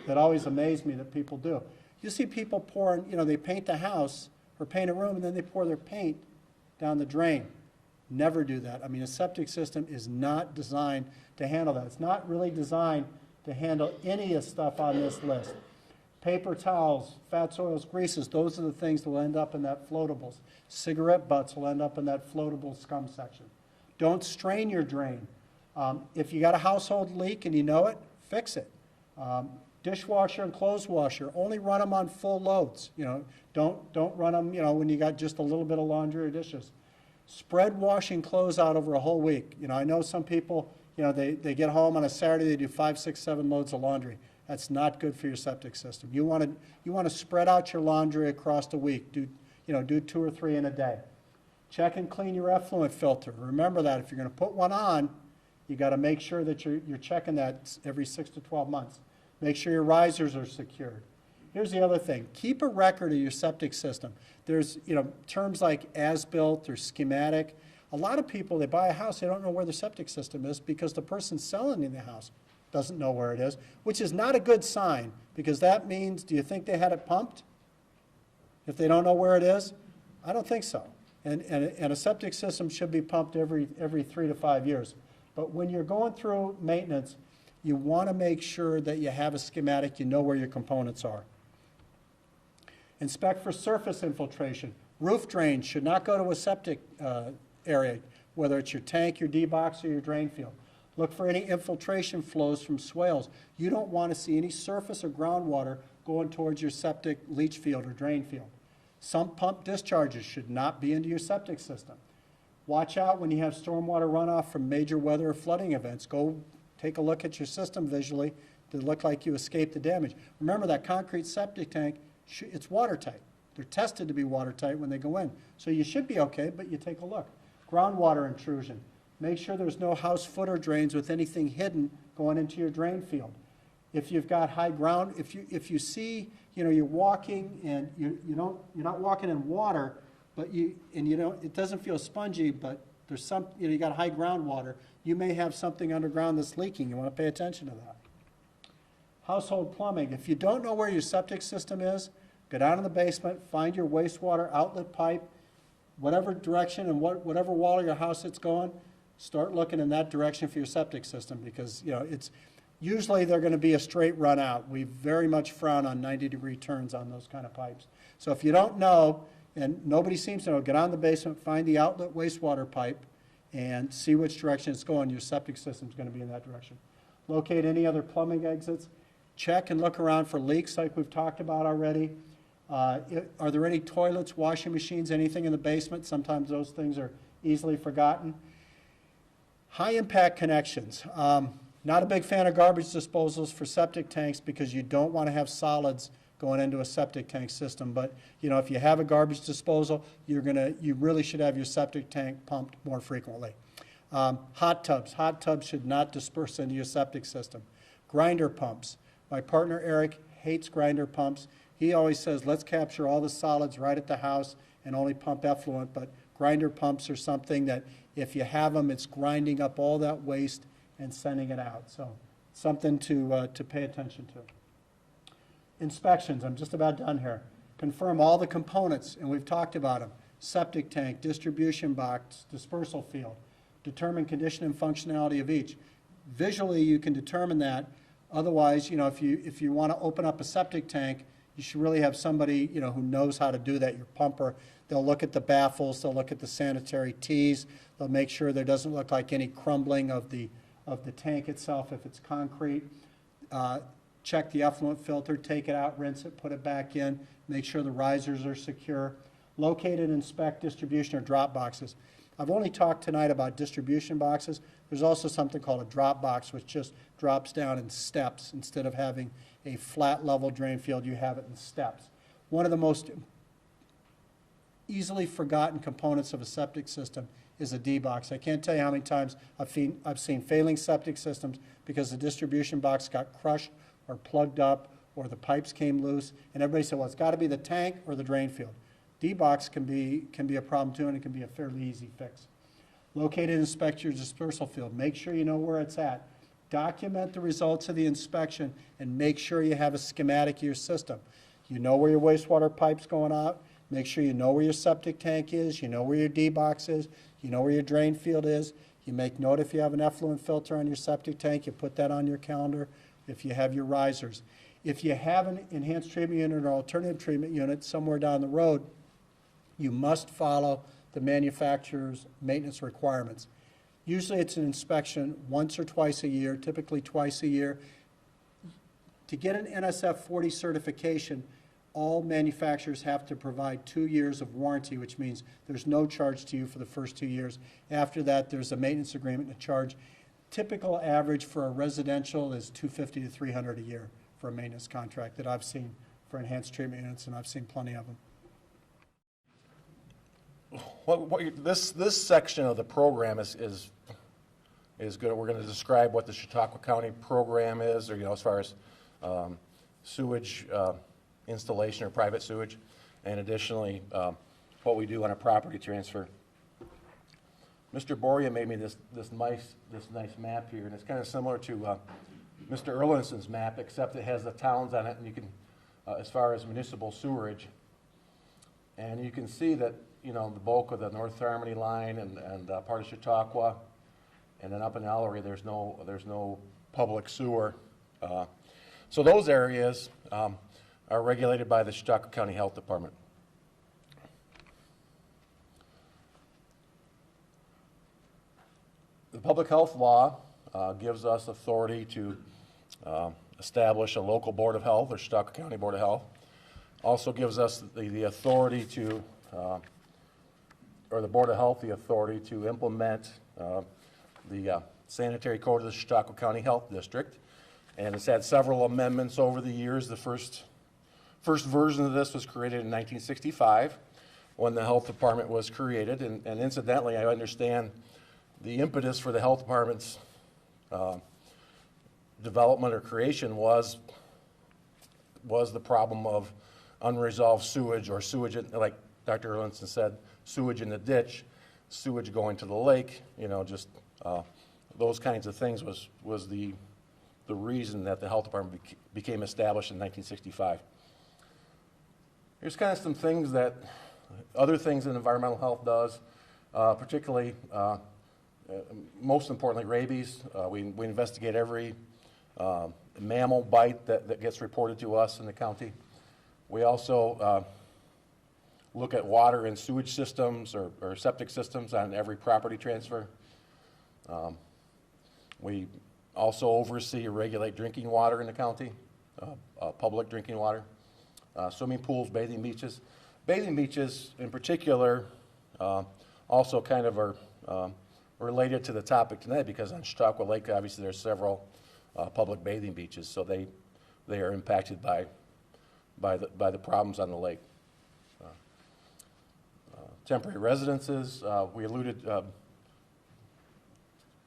always amaze me that people do. You see people pouring, they paint the house or paint a room and then they pour their paint down the drain. Never do that. I mean, a septic system is not designed to handle that. It's not really designed to handle any of the stuff on this list. Paper towels, fats, oils, greases, those are the things that will end up in that floatables. Cigarette butts will end up in that floatable scum section. Don't strain your drain. If you got a household leak and you know it, fix it. Dishwasher and clothes washer, only run them on full loads. Don't run them, when you got just a little bit of laundry or dishes. Spread washing clothes out over a whole week. I know some people, they get home on a Saturday, they do 5, 6, 7 loads of laundry. That's not good for your septic system. You want to spread out your laundry across the week. Do 2 or 3 in a day. Check and clean your effluent filter. Remember that if you're going to put one on, you got to make sure that you're checking that every 6 to 12 months. Make sure your risers are secured. Here's the other thing. Keep a record of your septic system. There's, terms like as-built or schematic. A lot of people, they buy a house, they don't know where their septic system is because the person selling the house doesn't know where it is, which is not a good sign because that means, do you think they had it pumped? If they don't know where it is? I don't think so. And a septic system should be pumped every 3 to 5 years. But when you're going through maintenance, you want to make sure that you have a schematic, you know where your components are. Inspect for surface infiltration. Roof drains should not go to a septic area, whether it's your tank, your D-box, or your drain field. Look for any infiltration flows from swales. You don't want to see any surface or groundwater going towards your septic leach field or drain field. Sump pump discharges should not be into your septic system. Watch out when you have stormwater runoff from major weather or flooding events. Go take a look at your system visually to look like you escaped the damage. Remember that concrete septic tank, it's watertight. They're tested to be watertight when they go in. So you should be okay, but you take a look. Groundwater intrusion. Make sure there's no house footer drains with anything hidden going into your drain field. If you've got high ground, if you see, you're walking and you're not walking in water, but it doesn't feel spongy, but there's some, you got high groundwater, you may have something underground that's leaking. You want to pay attention to that. Household plumbing. If you don't know where your septic system is, go down in the basement, find your wastewater outlet pipe, whatever direction and whatever wall of your house it's going, start looking in that direction for your septic system because, Usually they're going to be a straight run out. We very much frown on 90-degree turns on those kind of pipes. So if you don't know, and nobody seems to know, get on the basement, find the outlet wastewater pipe, and see which direction it's going. Your septic system's going to be in that direction. Locate any other plumbing exits. Check and look around for leaks like we've talked about already. Are there any toilets, washing machines, anything in the basement? Sometimes those things are easily forgotten. High impact connections. Not a big fan of garbage disposals for septic tanks because you don't want to have solids going into a septic tank system. But you know, if you have a garbage disposal, you really should have your septic tank pumped more frequently. Hot tubs should not disperse into your septic system. Grinder pumps. My partner Eric hates grinder pumps. He always says, let's capture all the solids right at the house and only pump effluent. But grinder pumps are something that if you have them, it's grinding up all that waste and sending it out. So something to pay attention to. Inspections, I'm just about done here. Confirm all the components, and we've talked about them. Septic tank, distribution box, dispersal field. Determine condition and functionality of each. Visually, you can determine that. Otherwise, you know, if you want to open up a septic tank, you should really have somebody, you know, who knows how to do that, your pumper. They'll look at the baffles, they'll look at the sanitary tees, they'll make sure there doesn't look like any crumbling of the tank itself if it's concrete. Check the effluent filter, take it out, rinse it, put it back in, make sure the risers are secure. Locate and inspect distribution or drop boxes. I've only talked tonight about distribution boxes. There's also something called a drop box, which just drops down in steps. Instead of having a flat level drain field, you have it in steps. One of the most easily forgotten components of a septic system is a D-box. I can't tell you how many times I've seen failing septic systems because the distribution box got crushed or plugged up or the pipes came loose, and everybody said, well, it's got to be the tank or the drain field. D-box can be a problem too, and it can be a fairly easy fix. Locate and inspect your dispersal field. Make sure you know where it's at. Document the results of the inspection and make sure you have a schematic of your system. You know where your wastewater pipe's going out. Make sure you know where your septic tank is. You know where your D-box is. You know where your drain field is. You make note if you have an effluent filter on your septic tank. You put that on your calendar. If you have your risers. If you have an enhanced treatment unit or alternative treatment unit somewhere down the road, you must follow the manufacturer's maintenance requirements. Usually it's an inspection once or twice a year, typically twice a year. To get an NSF 40 certification, all manufacturers have to provide 2 years of warranty, which means there's no charge to you for the first 2 years. After that, there's a maintenance agreement and a charge. Typical average for a residential is $250 to $300 a year for a maintenance contract that I've seen for enhanced treatment units, and I've seen plenty of them. This section of the program is good. We're going to describe what the Chautauqua County program is, or as far as sewage installation or private sewage, and additionally what we do on a property transfer. Mr. Boria made me this nice map here, and it's kind of similar to Mr. Erlinson's map, except it has the towns on it, and you can, as far as municipal sewerage, and you can see that the bulk of the North Harmony line and part of Chautauqua, and then up in Ellery, there's no public sewer. So those areas are regulated by the Chautauqua County Health Department. The public health law gives us authority to establish a local board of health or Chautauqua County Board of Health. Also gives us the authority to or the Board of Health the authority to implement the sanitary code of the Chautauqua County Health District. And it's had several amendments over the years. The first version of this was created in 1965 when the health department was created. And incidentally, I understand the impetus for the health department's development or creation was the problem of unresolved sewage or sewage, like Dr. Erlinson said, sewage in the ditch, sewage going to the lake, just those kinds of things was the reason that the health department became established in 1965. Here's kind of some things that, other things that environmental health does, particularly, most importantly, rabies. We investigate every mammal bite that gets reported to us in the county. We also look at water and sewage systems or septic systems on every property transfer. We also oversee or regulate drinking water in the county, public drinking water, swimming pools, bathing beaches. Bathing beaches in particular also kind of are related to the topic tonight because on Chautauqua Lake, obviously, there's several public bathing beaches, so they are impacted by the problems on the lake. Temporary residences, we alluded,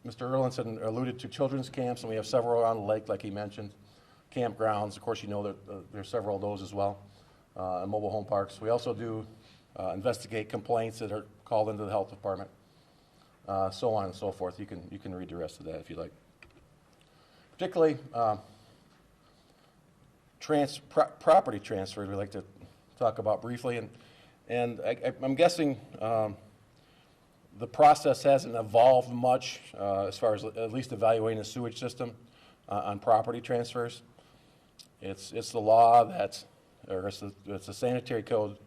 Mr. Erlinson alluded to children's camps, and we have several around the lake, like he mentioned. Campgrounds, of course, you know that there's several of those as well, and mobile home parks. We also do investigate complaints that are called into the health department, so on and so forth. You can read the rest of that if you like. Particularly property transfers, we like to talk about briefly, and I'm guessing the process hasn't evolved much as far as at least evaluating the sewage system on property transfers. It's the law that, or it's a sanitary code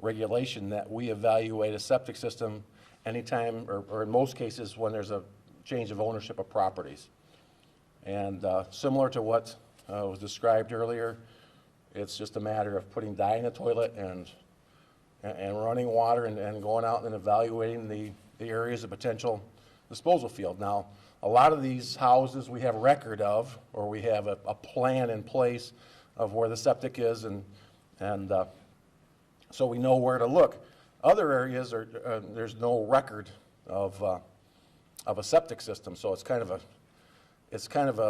regulation that we evaluate a septic system anytime, or in most cases, when there's a change of ownership of properties. And similar to what was described earlier, it's just a matter of putting dye in the toilet and running water and going out and evaluating the areas of potential disposal field. Now, a lot of these houses we have record of, or we have a plan in place of where the septic is, and so we know where to look. Other areas there's no record of a septic system, so it's kind of a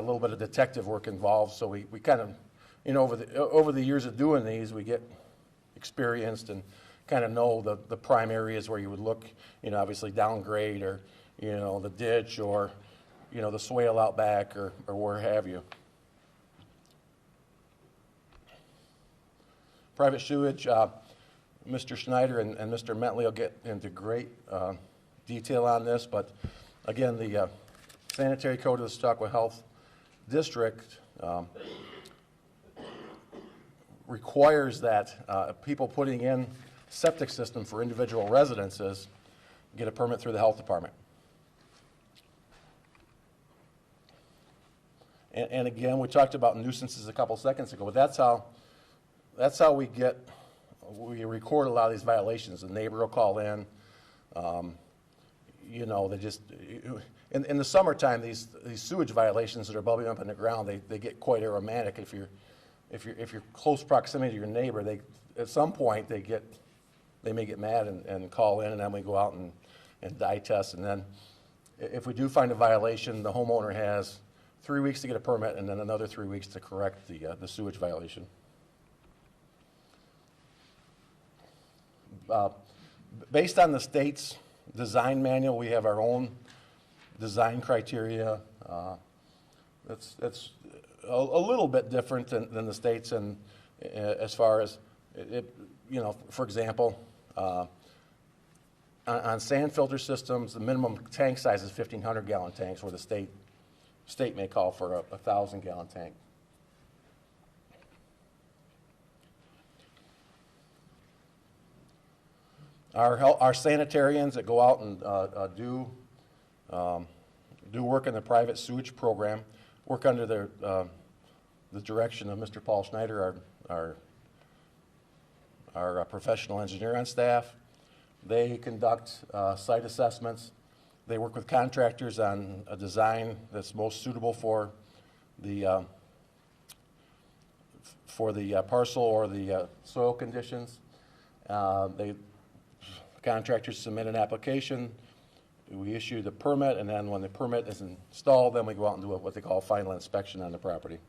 little bit of detective work involved. So we kind of, over the years of doing these, we get experienced and kind of know the prime areas where you would look, obviously downgrade, or, the ditch, or, the swale out back, or where have you. Private sewage, Mr. Schneider and Mr. Mentley will get into great detail on this, but again, the sanitary code of the Chautauqua Health District requires that people putting in septic system for individual residences get a permit through the health department. And again, we talked about nuisances a couple seconds ago, but that's how we record a lot of these violations. The neighbor will call in, they just, in the summertime, these sewage violations that are bubbling up in the ground, they get quite aromatic. If you're close proximity to your neighbor, at some point they may get mad and call in, and then we go out and dye test. And then if we do find a violation, the homeowner has 3 weeks to get a permit, and then another 3 weeks to correct the sewage violation. Based on the state's design manual, we have our own design criteria. That's a little bit different than the state's, and as far as for example, on sand filter systems, the minimum tank size is 1,500 gallon tanks, where the state may call for a 1,000 gallon tank. Our sanitarians that go out and do work in the private sewage program work under the direction of Mr. Paul Schneider, our professional engineer on staff. They conduct site assessments. They work with contractors on a design that's most suitable for the parcel or the soil conditions. Contractors submit an application, we issue the permit, and then when the permit is installed, then we go out and do what they call a final inspection on the property.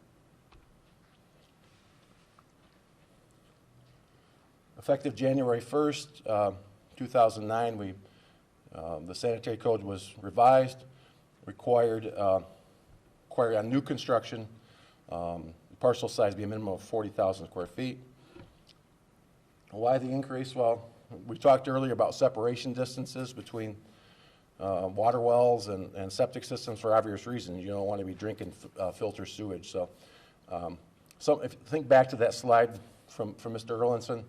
Effective January 1st, 2009, the sanitary code was revised, required on new construction, parcel size be a minimum of 40,000 square feet. Why the increase? Well, we talked earlier about separation distances between water wells and septic systems for obvious reasons. You don't want to be drinking filter sewage. So, if you think back to that slide from Mr. Erlinson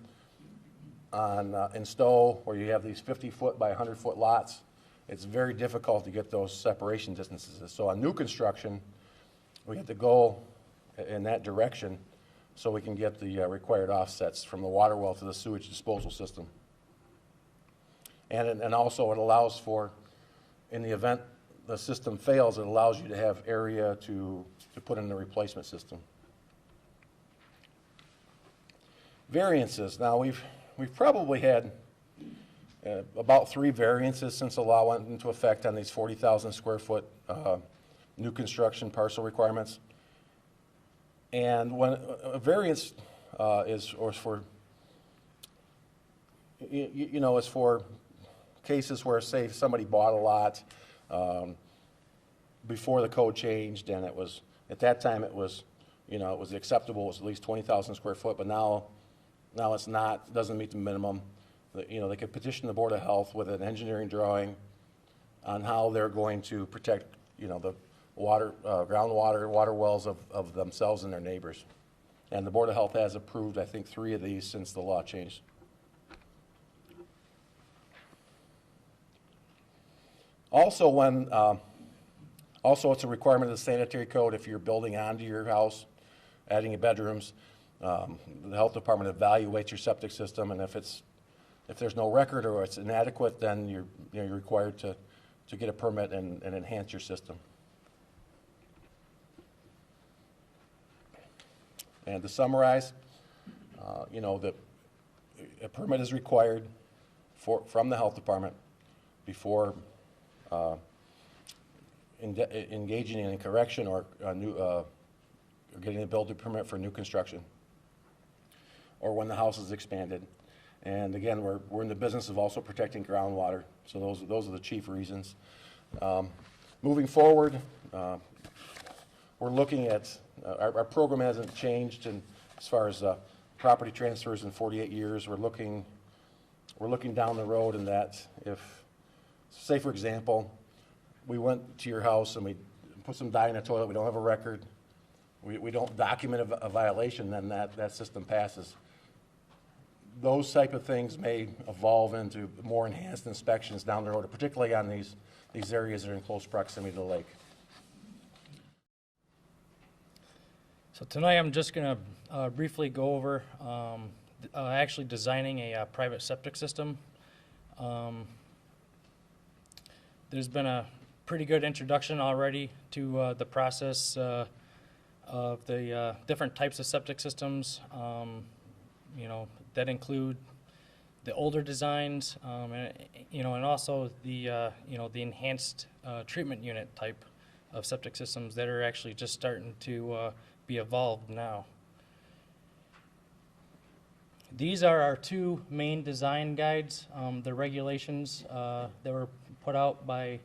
in Stowe, where you have these 50-foot by 100-foot lots, it's very difficult to get those separation distances. So on new construction, we have to go in that direction so we can get the required offsets from the water well to the sewage disposal system. And also it allows for, in the event the system fails, it allows you to have area to put in the replacement system. Variances. Now we've probably had about 3 variances since the law went into effect on these 40,000 square foot new construction parcel requirements. And when a variance is for cases where, say, somebody bought a lot before the code changed, and it was, at that time it was, it was acceptable, it was at least 20,000 square foot, but now it's not, doesn't meet the minimum. They could petition the Board of Health with an engineering drawing on how they're going to protect, the water, groundwater, water wells of themselves and their neighbors. And the Board of Health has approved, I think, 3 of these since the law changed. Also, it's a requirement of the sanitary code if you're building onto your house, adding bedrooms, the health department evaluates your septic system, and if there's no record or it's inadequate, then you're required to get a permit and enhance your system. And to summarize, a permit is required from the health department before engaging in a correction or getting a building permit for new construction, or when the house is expanded. And again, we're in the business of also protecting groundwater, so those are the chief reasons. Moving forward, we're looking at our program hasn't changed, and as far as property transfers in 48 years, we're looking down the road in that if, say for example, we went to your house and we put some dye in the toilet, we don't have a record, we don't document a violation, then that system passes. Those type of things may evolve into more enhanced inspections down the road, particularly on these areas that are in close proximity to the lake. So tonight I'm just going to briefly go over actually designing a private septic system. There's been a pretty good introduction already to the process of the different types of septic systems, that include the older designs, and also the the enhanced treatment unit type of septic systems that are actually just starting to be evolved now. These are our 2 main design guides, the regulations that were put out by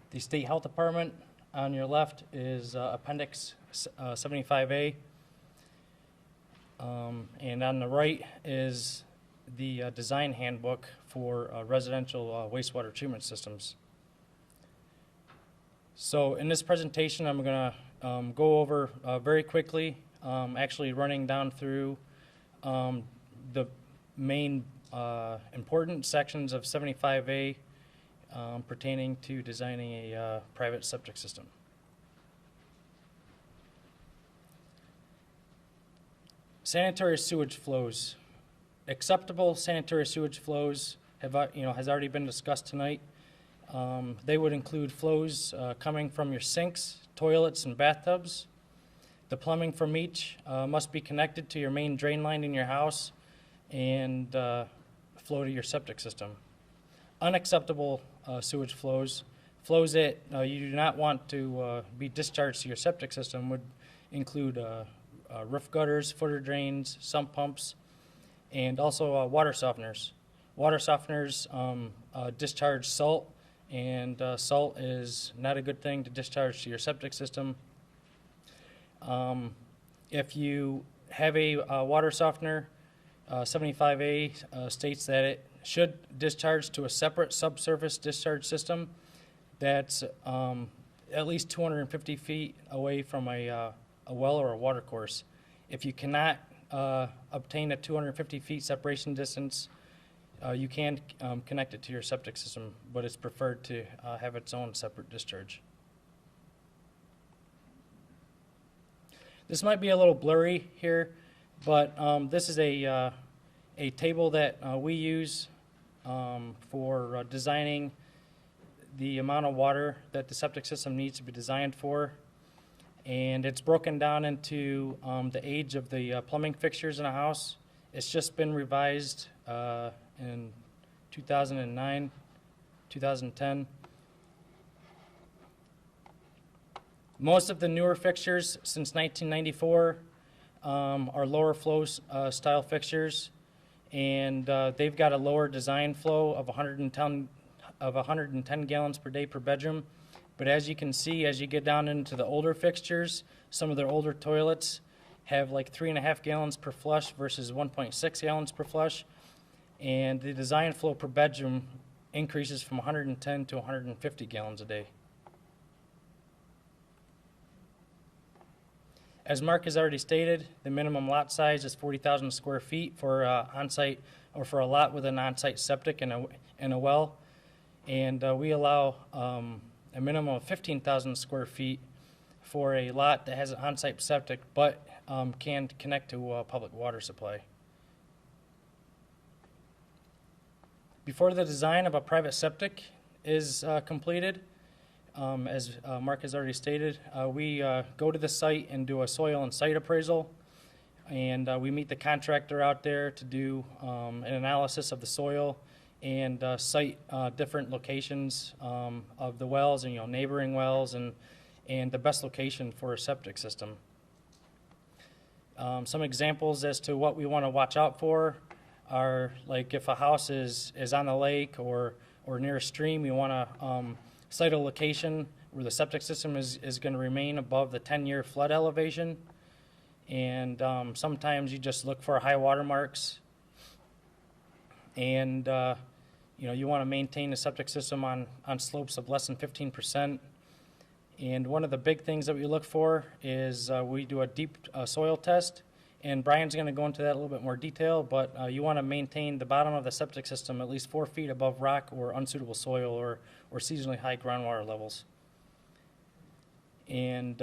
the State Health Department. On your left is Appendix 75A, and on the right is the design handbook for residential wastewater treatment systems. So in this presentation, I'm going to go over very quickly, actually running down through the main important sections of 75A pertaining to designing a private septic system. Sanitary sewage flows. Acceptable sanitary sewage flows have has already been discussed tonight. They would include flows coming from your sinks, toilets, and bathtubs. The plumbing from each must be connected to your main drain line in your house and flow to your septic system. Unacceptable sewage flows that you do not want to be discharged to your septic system would include roof gutters, footer drains, sump pumps, and also water softeners. Water softeners discharge salt, and salt is not a good thing to discharge to your septic system. If you have a water softener, 75A states that it should discharge to a separate subsurface discharge system that's at least 250 feet away from a well or a water course. If you cannot obtain a 250 feet separation distance, you can connect it to your septic system, but it's preferred to have its own separate discharge. This might be a little blurry here, but this is a table that we use for designing the amount of water that the septic system needs to be designed for. And it's broken down into the age of the plumbing fixtures in a house. It's just been revised in 2009, 2010. Most of the newer fixtures since 1994 are lower flow style fixtures, and they've got a lower design flow of 110 gallons per day per bedroom. But as you can see, as you get down into the older fixtures, some of their older toilets have like 3.5 gallons per flush versus 1.6 gallons per flush. And the design flow per bedroom increases from 110 to 150 gallons a day. As Mark has already stated, the minimum lot size is 40,000 square feet for on-site, or for a lot with an on-site septic and a well. And we allow a minimum of 15,000 square feet for a lot that has an on-site septic but can connect to a public water supply. Before the design of a private septic is completed, as Mark has already stated, we go to the site and do a soil and site appraisal, and we meet the contractor out there to do an analysis of the soil and site different locations of the wells and neighboring wells and the best location for a septic system. Some examples as to what we want to watch out for are, like, if a house is on the lake or near a stream, we want to site a location where the septic system is going to remain above the 10-year flood elevation. And sometimes you just look for high water marks. And you want to maintain the septic system on slopes of less than 15%. And one of the big things that we look for is we do a deep soil test. And Brian's going to go into that a little bit more detail, but you want to maintain the bottom of the septic system at least 4 feet above rock or unsuitable soil or seasonally high groundwater levels. And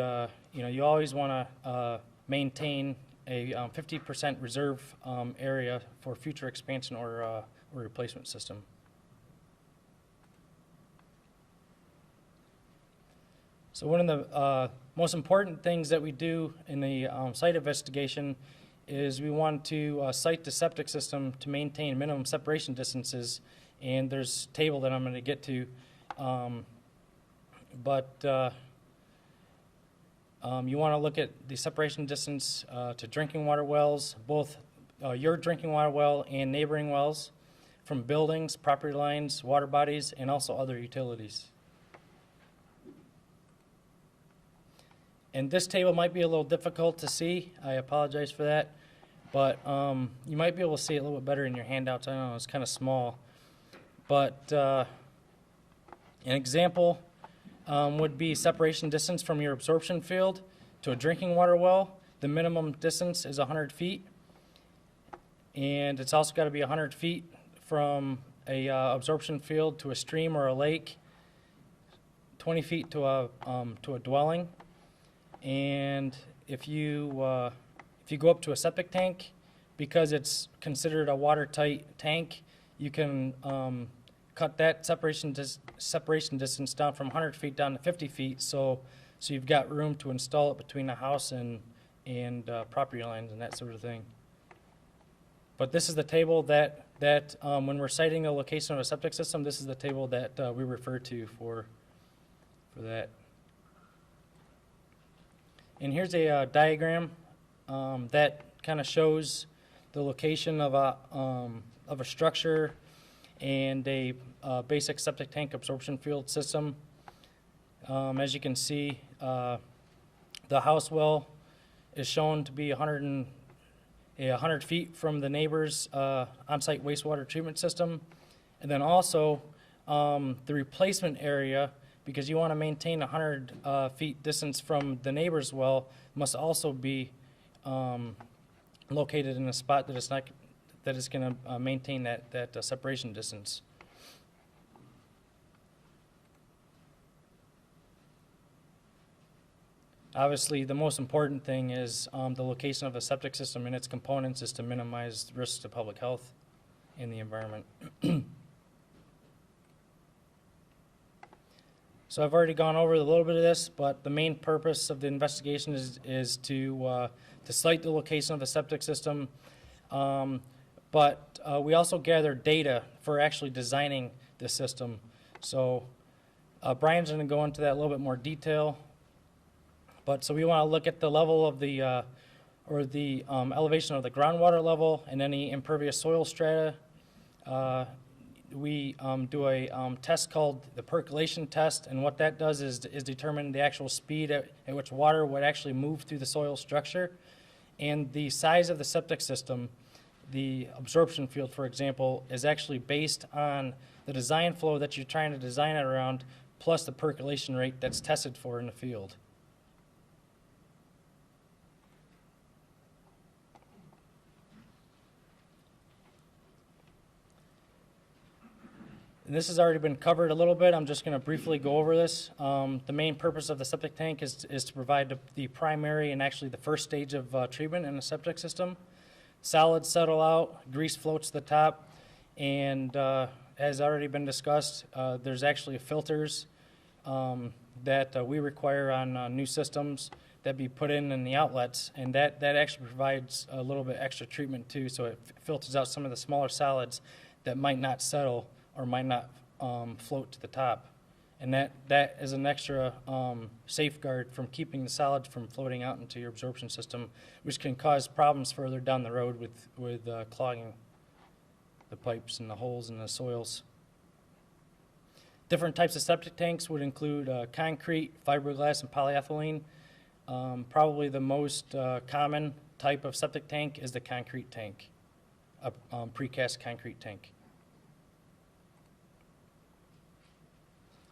you always want to maintain a 50% reserve area for future expansion or replacement system. So one of the most important things that we do in the site investigation is we want to site the septic system to maintain minimum separation distances. And there's a table that I'm going to get to. You want to look at the separation distance to drinking water wells, both your drinking water well and neighboring wells, from buildings, property lines, water bodies, and also other utilities. And this table might be a little difficult to see. I apologize for that. But you might be able to see it a little bit better in your handouts. I know it's kind of small. But an example would be separation distance from your absorption field to a drinking water well. The minimum distance is 100 feet. And it's also got to be 100 feet from a absorption field to a stream or a lake, 20 feet to a dwelling. And if you go up to a septic tank, because it's considered a watertight tank, you can cut that separation distance down from 100 feet down to 50 feet. So you've got room to install it between the house and property lines and that sort of thing. But this is the table that when we're citing a location of a septic system, this is the table that we refer to for that. And here's a diagram that kind of shows the location of a structure and a basic septic tank absorption field system. As you can see, the house well is shown to be 100 feet from the neighbor's on-site wastewater treatment system. And then also the replacement area because you want to maintain 100 feet distance from the neighbor's well, must also be located in a spot that is not, that is going to maintain that separation distance. Obviously, the most important thing is the location of the septic system and its components is to minimize risks to public health and the environment. So I've already gone over a little bit of this, but the main purpose of the investigation is to cite the location of the septic system. But we also gather data for actually designing the system. So Brian's going to go into that a little bit more detail. But so we want to look at the level of the, elevation of the groundwater level and any impervious soil strata. We do a test called the percolation test, and what that does is determine the actual speed at which water would actually move through the soil structure. And the size of the septic system, the absorption field, for example, is actually based on the design flow that you're trying to design it around, plus the percolation rate that's tested for in the field. And this has already been covered a little bit. I'm just going to briefly go over this. The main purpose of the septic tank is to provide the primary and actually the first stage of treatment in the septic system. Solids settle out, grease floats to the top, and as already been discussed, there's actually filters that we require on new systems that be put in the outlets, and that actually provides a little bit extra treatment too, so it filters out some of the smaller solids that might not settle or might not float to the top. And that is an extra safeguard from keeping the solids from floating out into your absorption system, which can cause problems further down the road with clogging the pipes and the holes in the soils. Different types of septic tanks would include concrete, fiberglass, and polyethylene. Probably the most common type of septic tank is the concrete tank, a precast concrete tank.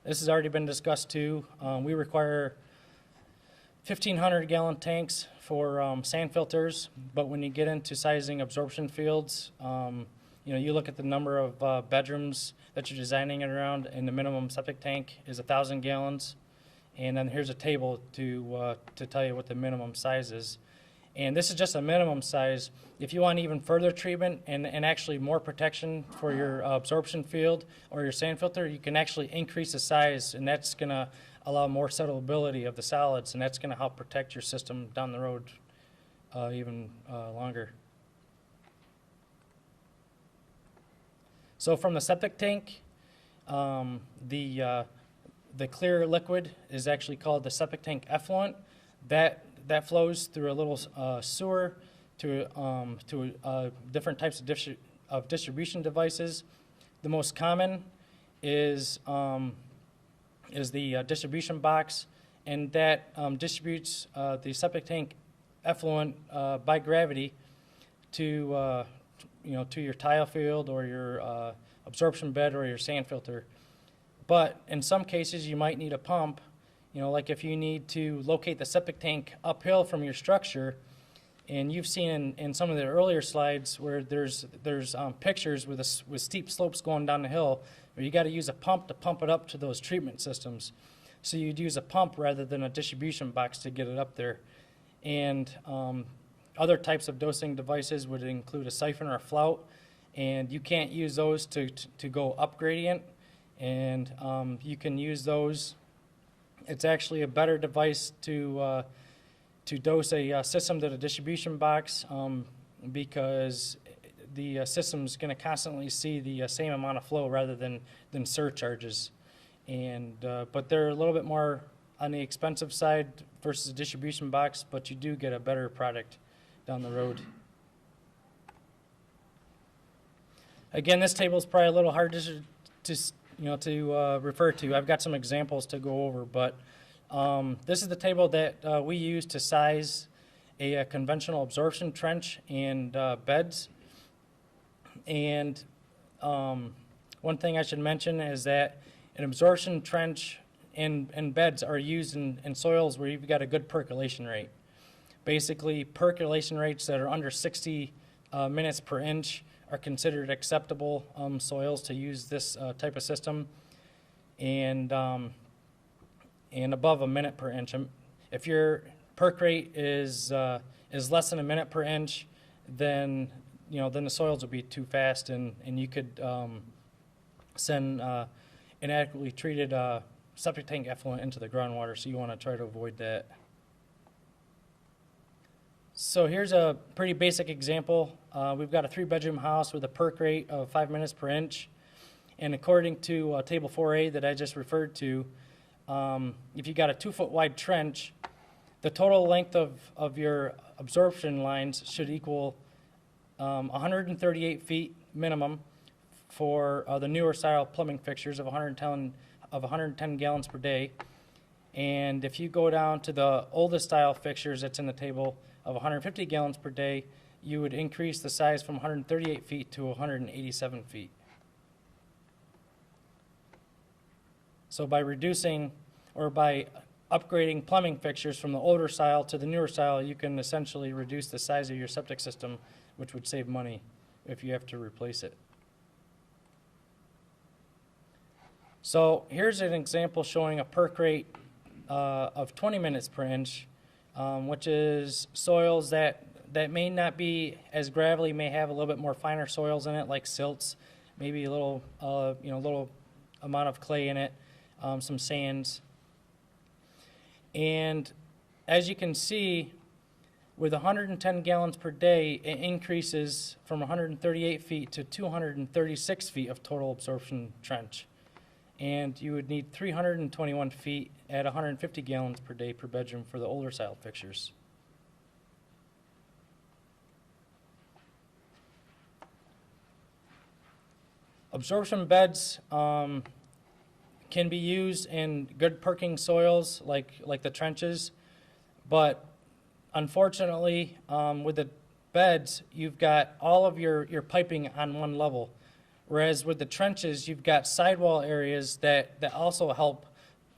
This has already been discussed too. We require 1,500-gallon tanks for sand filters, but when you get into sizing absorption fields, you look at the number of bedrooms that you're designing it around, and the minimum septic tank is 1,000 gallons. And then here's a table to tell you what the minimum size is. And this is just a minimum size. If you want even further treatment and actually more protection for your absorption field or your sand filter, you can actually increase the size, and that's going to allow more settleability of the solids, and that's going to help protect your system down the road even longer. So from the septic tank, the clear liquid is actually called the septic tank effluent. That flows through a little sewer to different types of distribution devices. The most common is the distribution box, and that distributes the septic tank effluent by gravity to your tile field or your absorption bed or your sand filter. But in some cases, you might need a pump. Like if you need to locate the septic tank uphill from your structure, and you've seen in some of the earlier slides where there's pictures with steep slopes going down the hill, where you got to use a pump to pump it up to those treatment systems. So you'd use a pump rather than a distribution box to get it up there. And other types of dosing devices would include a siphon or a flout, and you can't use those to go up gradient, and you can use those. It's actually a better device to dose a system to the distribution box because the system's going to constantly see the same amount of flow rather than surcharges. And but they're a little bit more on the expensive side versus a distribution box, but you do get a better product down the road. Again, this table is probably a little hard to refer to. I've got some examples to go over, but this is the table that we use to size a conventional absorption trench and beds. And one thing I should mention is that an absorption trench and beds are used in soils where you've got a good percolation rate. Basically, percolation rates that are under 60 minutes per inch are considered acceptable soils to use this type of system, and above a minute per inch. If your perk rate is less than a minute per inch, then the soils will be too fast, and you could send inadequately treated septic tank effluent into the groundwater. So you want to try to avoid that. So here's a pretty basic example. We've got a 3-bedroom house with a perk rate of 5 minutes per inch. And according to Table 4A that I just referred to, if you got a 2-foot wide trench, the total length of your absorption lines should equal 138 feet minimum for the newer style plumbing fixtures of 110 gallons per day. And if you go down to the oldest style fixtures that's in the table of 150 gallons per day, you would increase the size from 138 feet to 187 feet. So by reducing or by upgrading plumbing fixtures from the older style to the newer style, you can essentially reduce the size of your septic system, which would save money if you have to replace it. So here's an example showing a perk rate of 20 minutes per inch, which is soils that may not be as gravelly, may have a little bit more finer soils in it, like silts, maybe a little little amount of clay in it, some sands. And as you can see, with 110 gallons per day, it increases from 138 feet to 236 feet of total absorption trench. And you would need 321 feet at 150 gallons per day per bedroom for the older style fixtures. Absorption beds can be used in good perking soils like the trenches, but unfortunately, with the beds, you've got all of your piping on one level. Whereas with the trenches, you've got sidewall areas that also help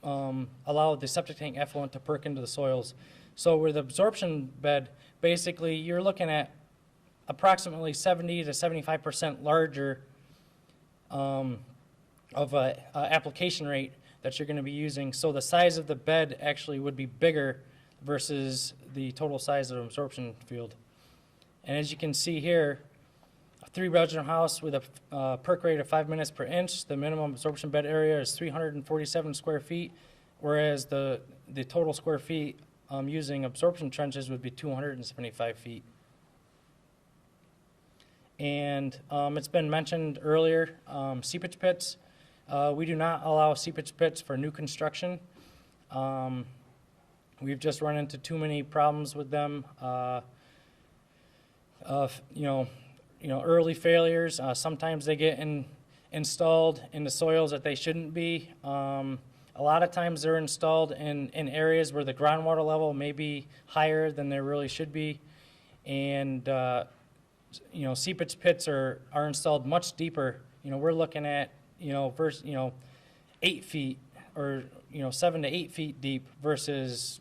allow the septic tank effluent to perk into the soils. So with absorption bed, basically you're looking at approximately 70 to 75% larger of a application rate that you're going to be using. So the size of the bed actually would be bigger versus the total size of the absorption field. And as you can see here, a 3-bedroom house with a perk rate of 5 minutes per inch, the minimum absorption bed area is 347 square feet, whereas the total square feet using absorption trenches would be 275 feet. And it's been mentioned earlier, seepage pits. We do not allow seepage pits for new construction. We've just run into too many problems with them. Early failures. Sometimes they get installed in the soils that they shouldn't be. A lot of times they're installed in areas where the groundwater level may be higher than they really should be. And seepage pits are installed much deeper. We're looking at 8 feet or 7 to 8 feet deep versus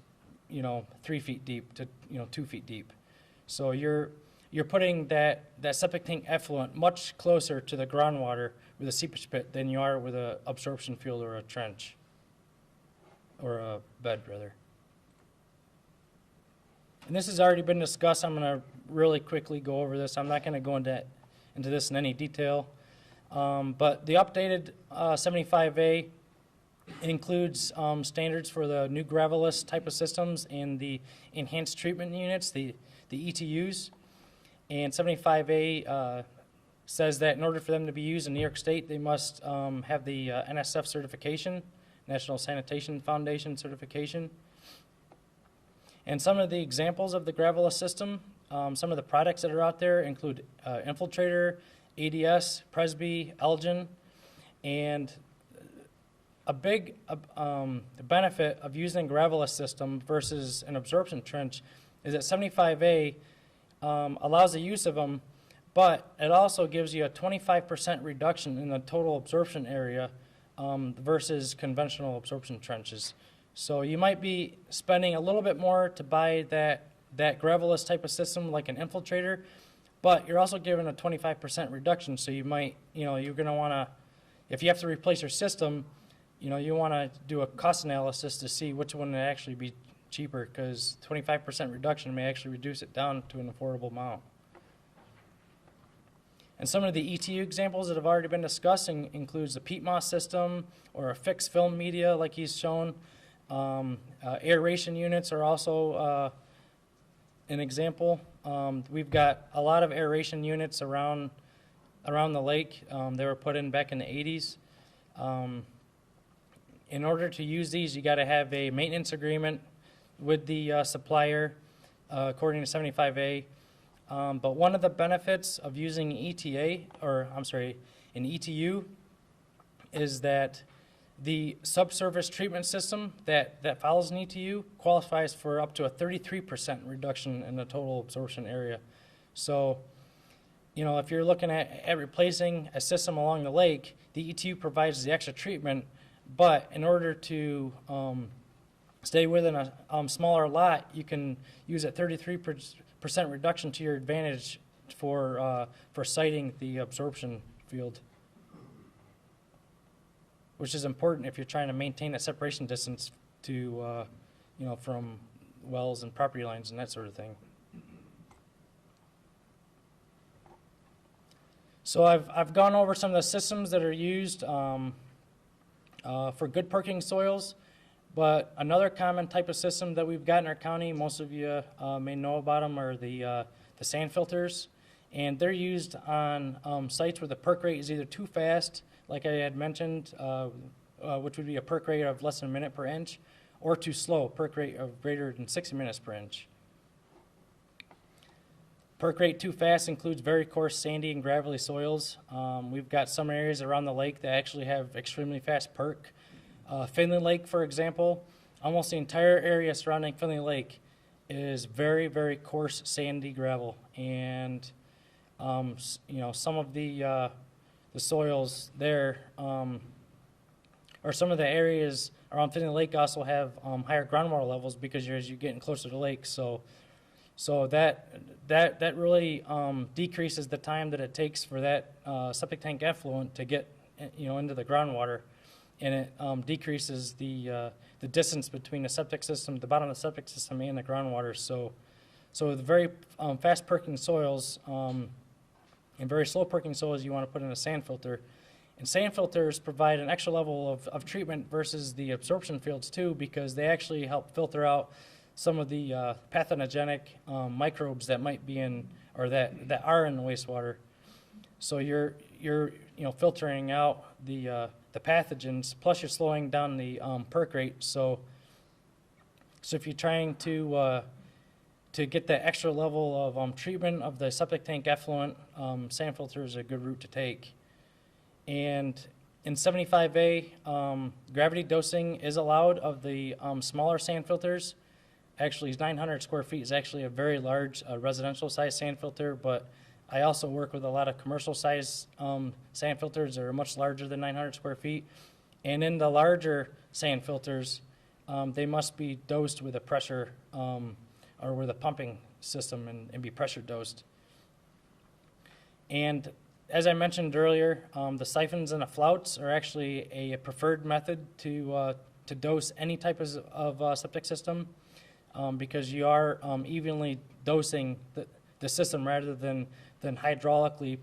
3 feet deep to 2 feet deep. So you're putting that septic tank effluent much closer to the groundwater with a seepage pit than you are with an absorption field or a trench or a bed rather. And this has already been discussed. I'm going to really quickly go over this. I'm not going to go into this in any detail. But the updated 75A includes standards for the new gravelless type of systems and the enhanced treatment units, the ETUs. And 75A says that in order for them to be used in New York State, they must have the NSF certification, National Sanitation Foundation certification. And some of the examples of the gravelless system, some of the products that are out there include Infiltrator, ADS, Presby, Elgin, and a big benefit of using a gravelless system versus an absorption trench is that 75A allows the use of them, but it also gives you a 25% reduction in the total absorption area versus conventional absorption trenches. So you might be spending a little bit more to buy that gravelous type of system like an infiltrator, but you're also given a 25% reduction. So you might, you're going to want to, if you have to replace your system, you want to do a cost analysis to see which one would actually be cheaper, because 25% reduction may actually reduce it down to an affordable amount. And some of the ETU examples that have already been discussed includes the peat moss system or a fixed film media like he's shown. Aeration units are also an example. We've got a lot of aeration units around the lake. They were put in back in the 80s. In order to use these, you got to have a maintenance agreement with the supplier, according to 75A. But one of the benefits of using an ETU is that the subsurface treatment system that follows an ETU qualifies for up to a 33% reduction in the total absorption area. So, if you're looking at replacing a system along the lake, the ETU provides the extra treatment, but in order to stay within a smaller lot, you can use a 33% reduction to your advantage for siting the absorption field, which is important if you're trying to maintain a separation distance to, from wells and property lines and that sort of thing. So I've gone over some of the systems that are used for good perking soils, but another common type of system that we've got in our county, most of you may know about them, are the sand filters, and they're used on sites where the perk rate is either too fast, like I had mentioned, which would be a perk rate of less than a minute per inch, or too slow, perk rate of greater than 60 minutes per inch. Perk rate too fast includes very coarse sandy and gravelly soils. We've got some areas around the lake that actually have extremely fast perk. Finley Lake, for example, almost the entire area surrounding Finley Lake is very, very coarse sandy gravel, and some of the soils there, or some of the areas around Finley Lake also have higher groundwater levels because as you're getting closer to the lake. So that really decreases the time that it takes for that septic tank effluent to get into the groundwater, and it decreases the distance between the septic system, the bottom of the septic system, and the groundwater. So the very fast perking soils and very slow perking soils, you want to put in a sand filter. And sand filters provide an extra level of treatment versus the absorption fields too, because they actually help filter out some of the pathogenic microbes that might be in, or that are in the wastewater. So you're filtering out the pathogens, plus you're slowing down the perk rate. So if you're trying to get that extra level of treatment of the septic tank effluent, sand filter is a good route to take. And in 75A, gravity dosing is allowed of the smaller sand filters. Actually, 900 square feet is actually a very large residential size sand filter, but I also work with a lot of commercial size sand filters that are much larger than 900 square feet. And in the larger sand filters, they must be dosed with a pressure or with a pumping system and be pressure dosed. And as I mentioned earlier, the siphons and the flouts are actually a preferred method to dose any type of septic system. Because you are evenly dosing the system rather than hydraulically,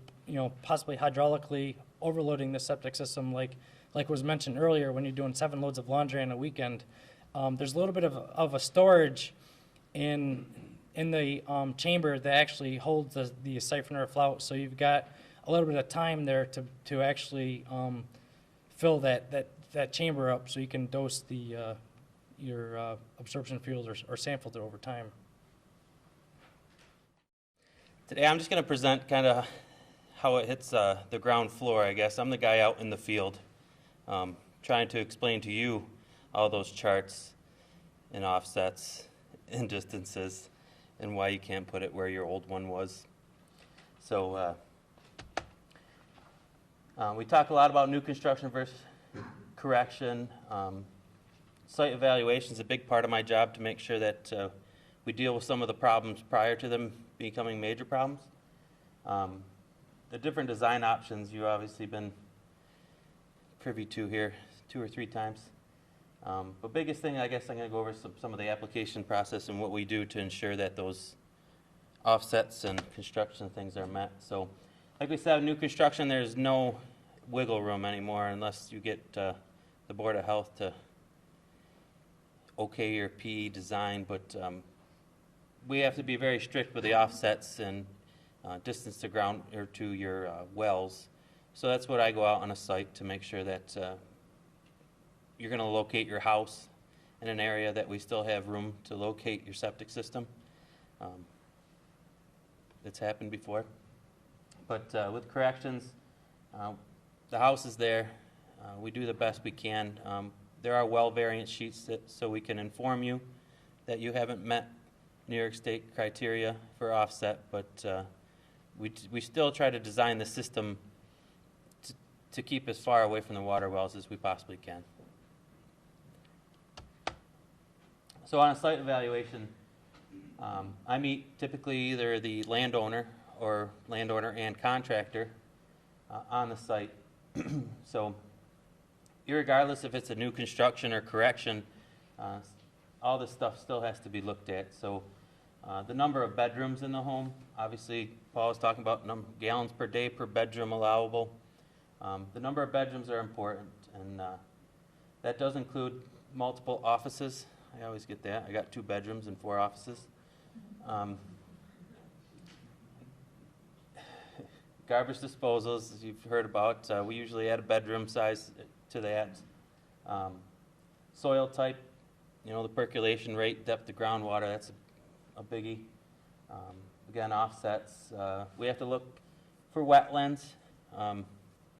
possibly hydraulically overloading the septic system like was mentioned earlier when you're doing 7 loads of laundry on a weekend. There's a little bit of a storage in the chamber that actually holds the siphon or flout, so you've got a little bit of time there to actually fill that chamber up so you can dose your absorption field or sand filter over time. Today I'm just going to present kind of how it hits the ground floor, I guess. I'm the guy out in the field trying to explain to you all those charts and offsets and distances and why you can't put it where your old one was. So we talk a lot about new construction versus correction. Site evaluation is a big part of my job to make sure that we deal with some of the problems prior to them becoming major problems. The different design options you've obviously been privy to here 2 or 3 times. But biggest thing, I guess I'm going to go over some of the application process and what we do to ensure that those offsets and construction things are met. So like we said, new construction, there's no wiggle room anymore unless you get the Board of Health to okay your PE design, but we have to be very strict with the offsets and distance to ground or to your wells. So that's what I go out on a site to make sure that you're going to locate your house in an area that we still have room to locate your septic system. It's happened before. But with corrections, the house is there. We do the best we can. There are well variance sheets so we can inform you that you haven't met New York State criteria for offset, but we still try to design the system to keep as far away from the water wells as we possibly can. So on a site evaluation, I meet typically either the landowner or landowner and contractor on the site. So irregardless if it's a new construction or correction, all this stuff still has to be looked at. So the number of bedrooms in the home, obviously Paul was talking about gallons per day per bedroom allowable. The number of bedrooms are important, and that does include multiple offices. I always get that. I got 2 bedrooms and 4 offices. Garbage disposals, as you've heard about, we usually add a bedroom size to that. Soil type, the percolation rate, depth of groundwater, that's a biggie. Again, offsets. We have to look for wetlands.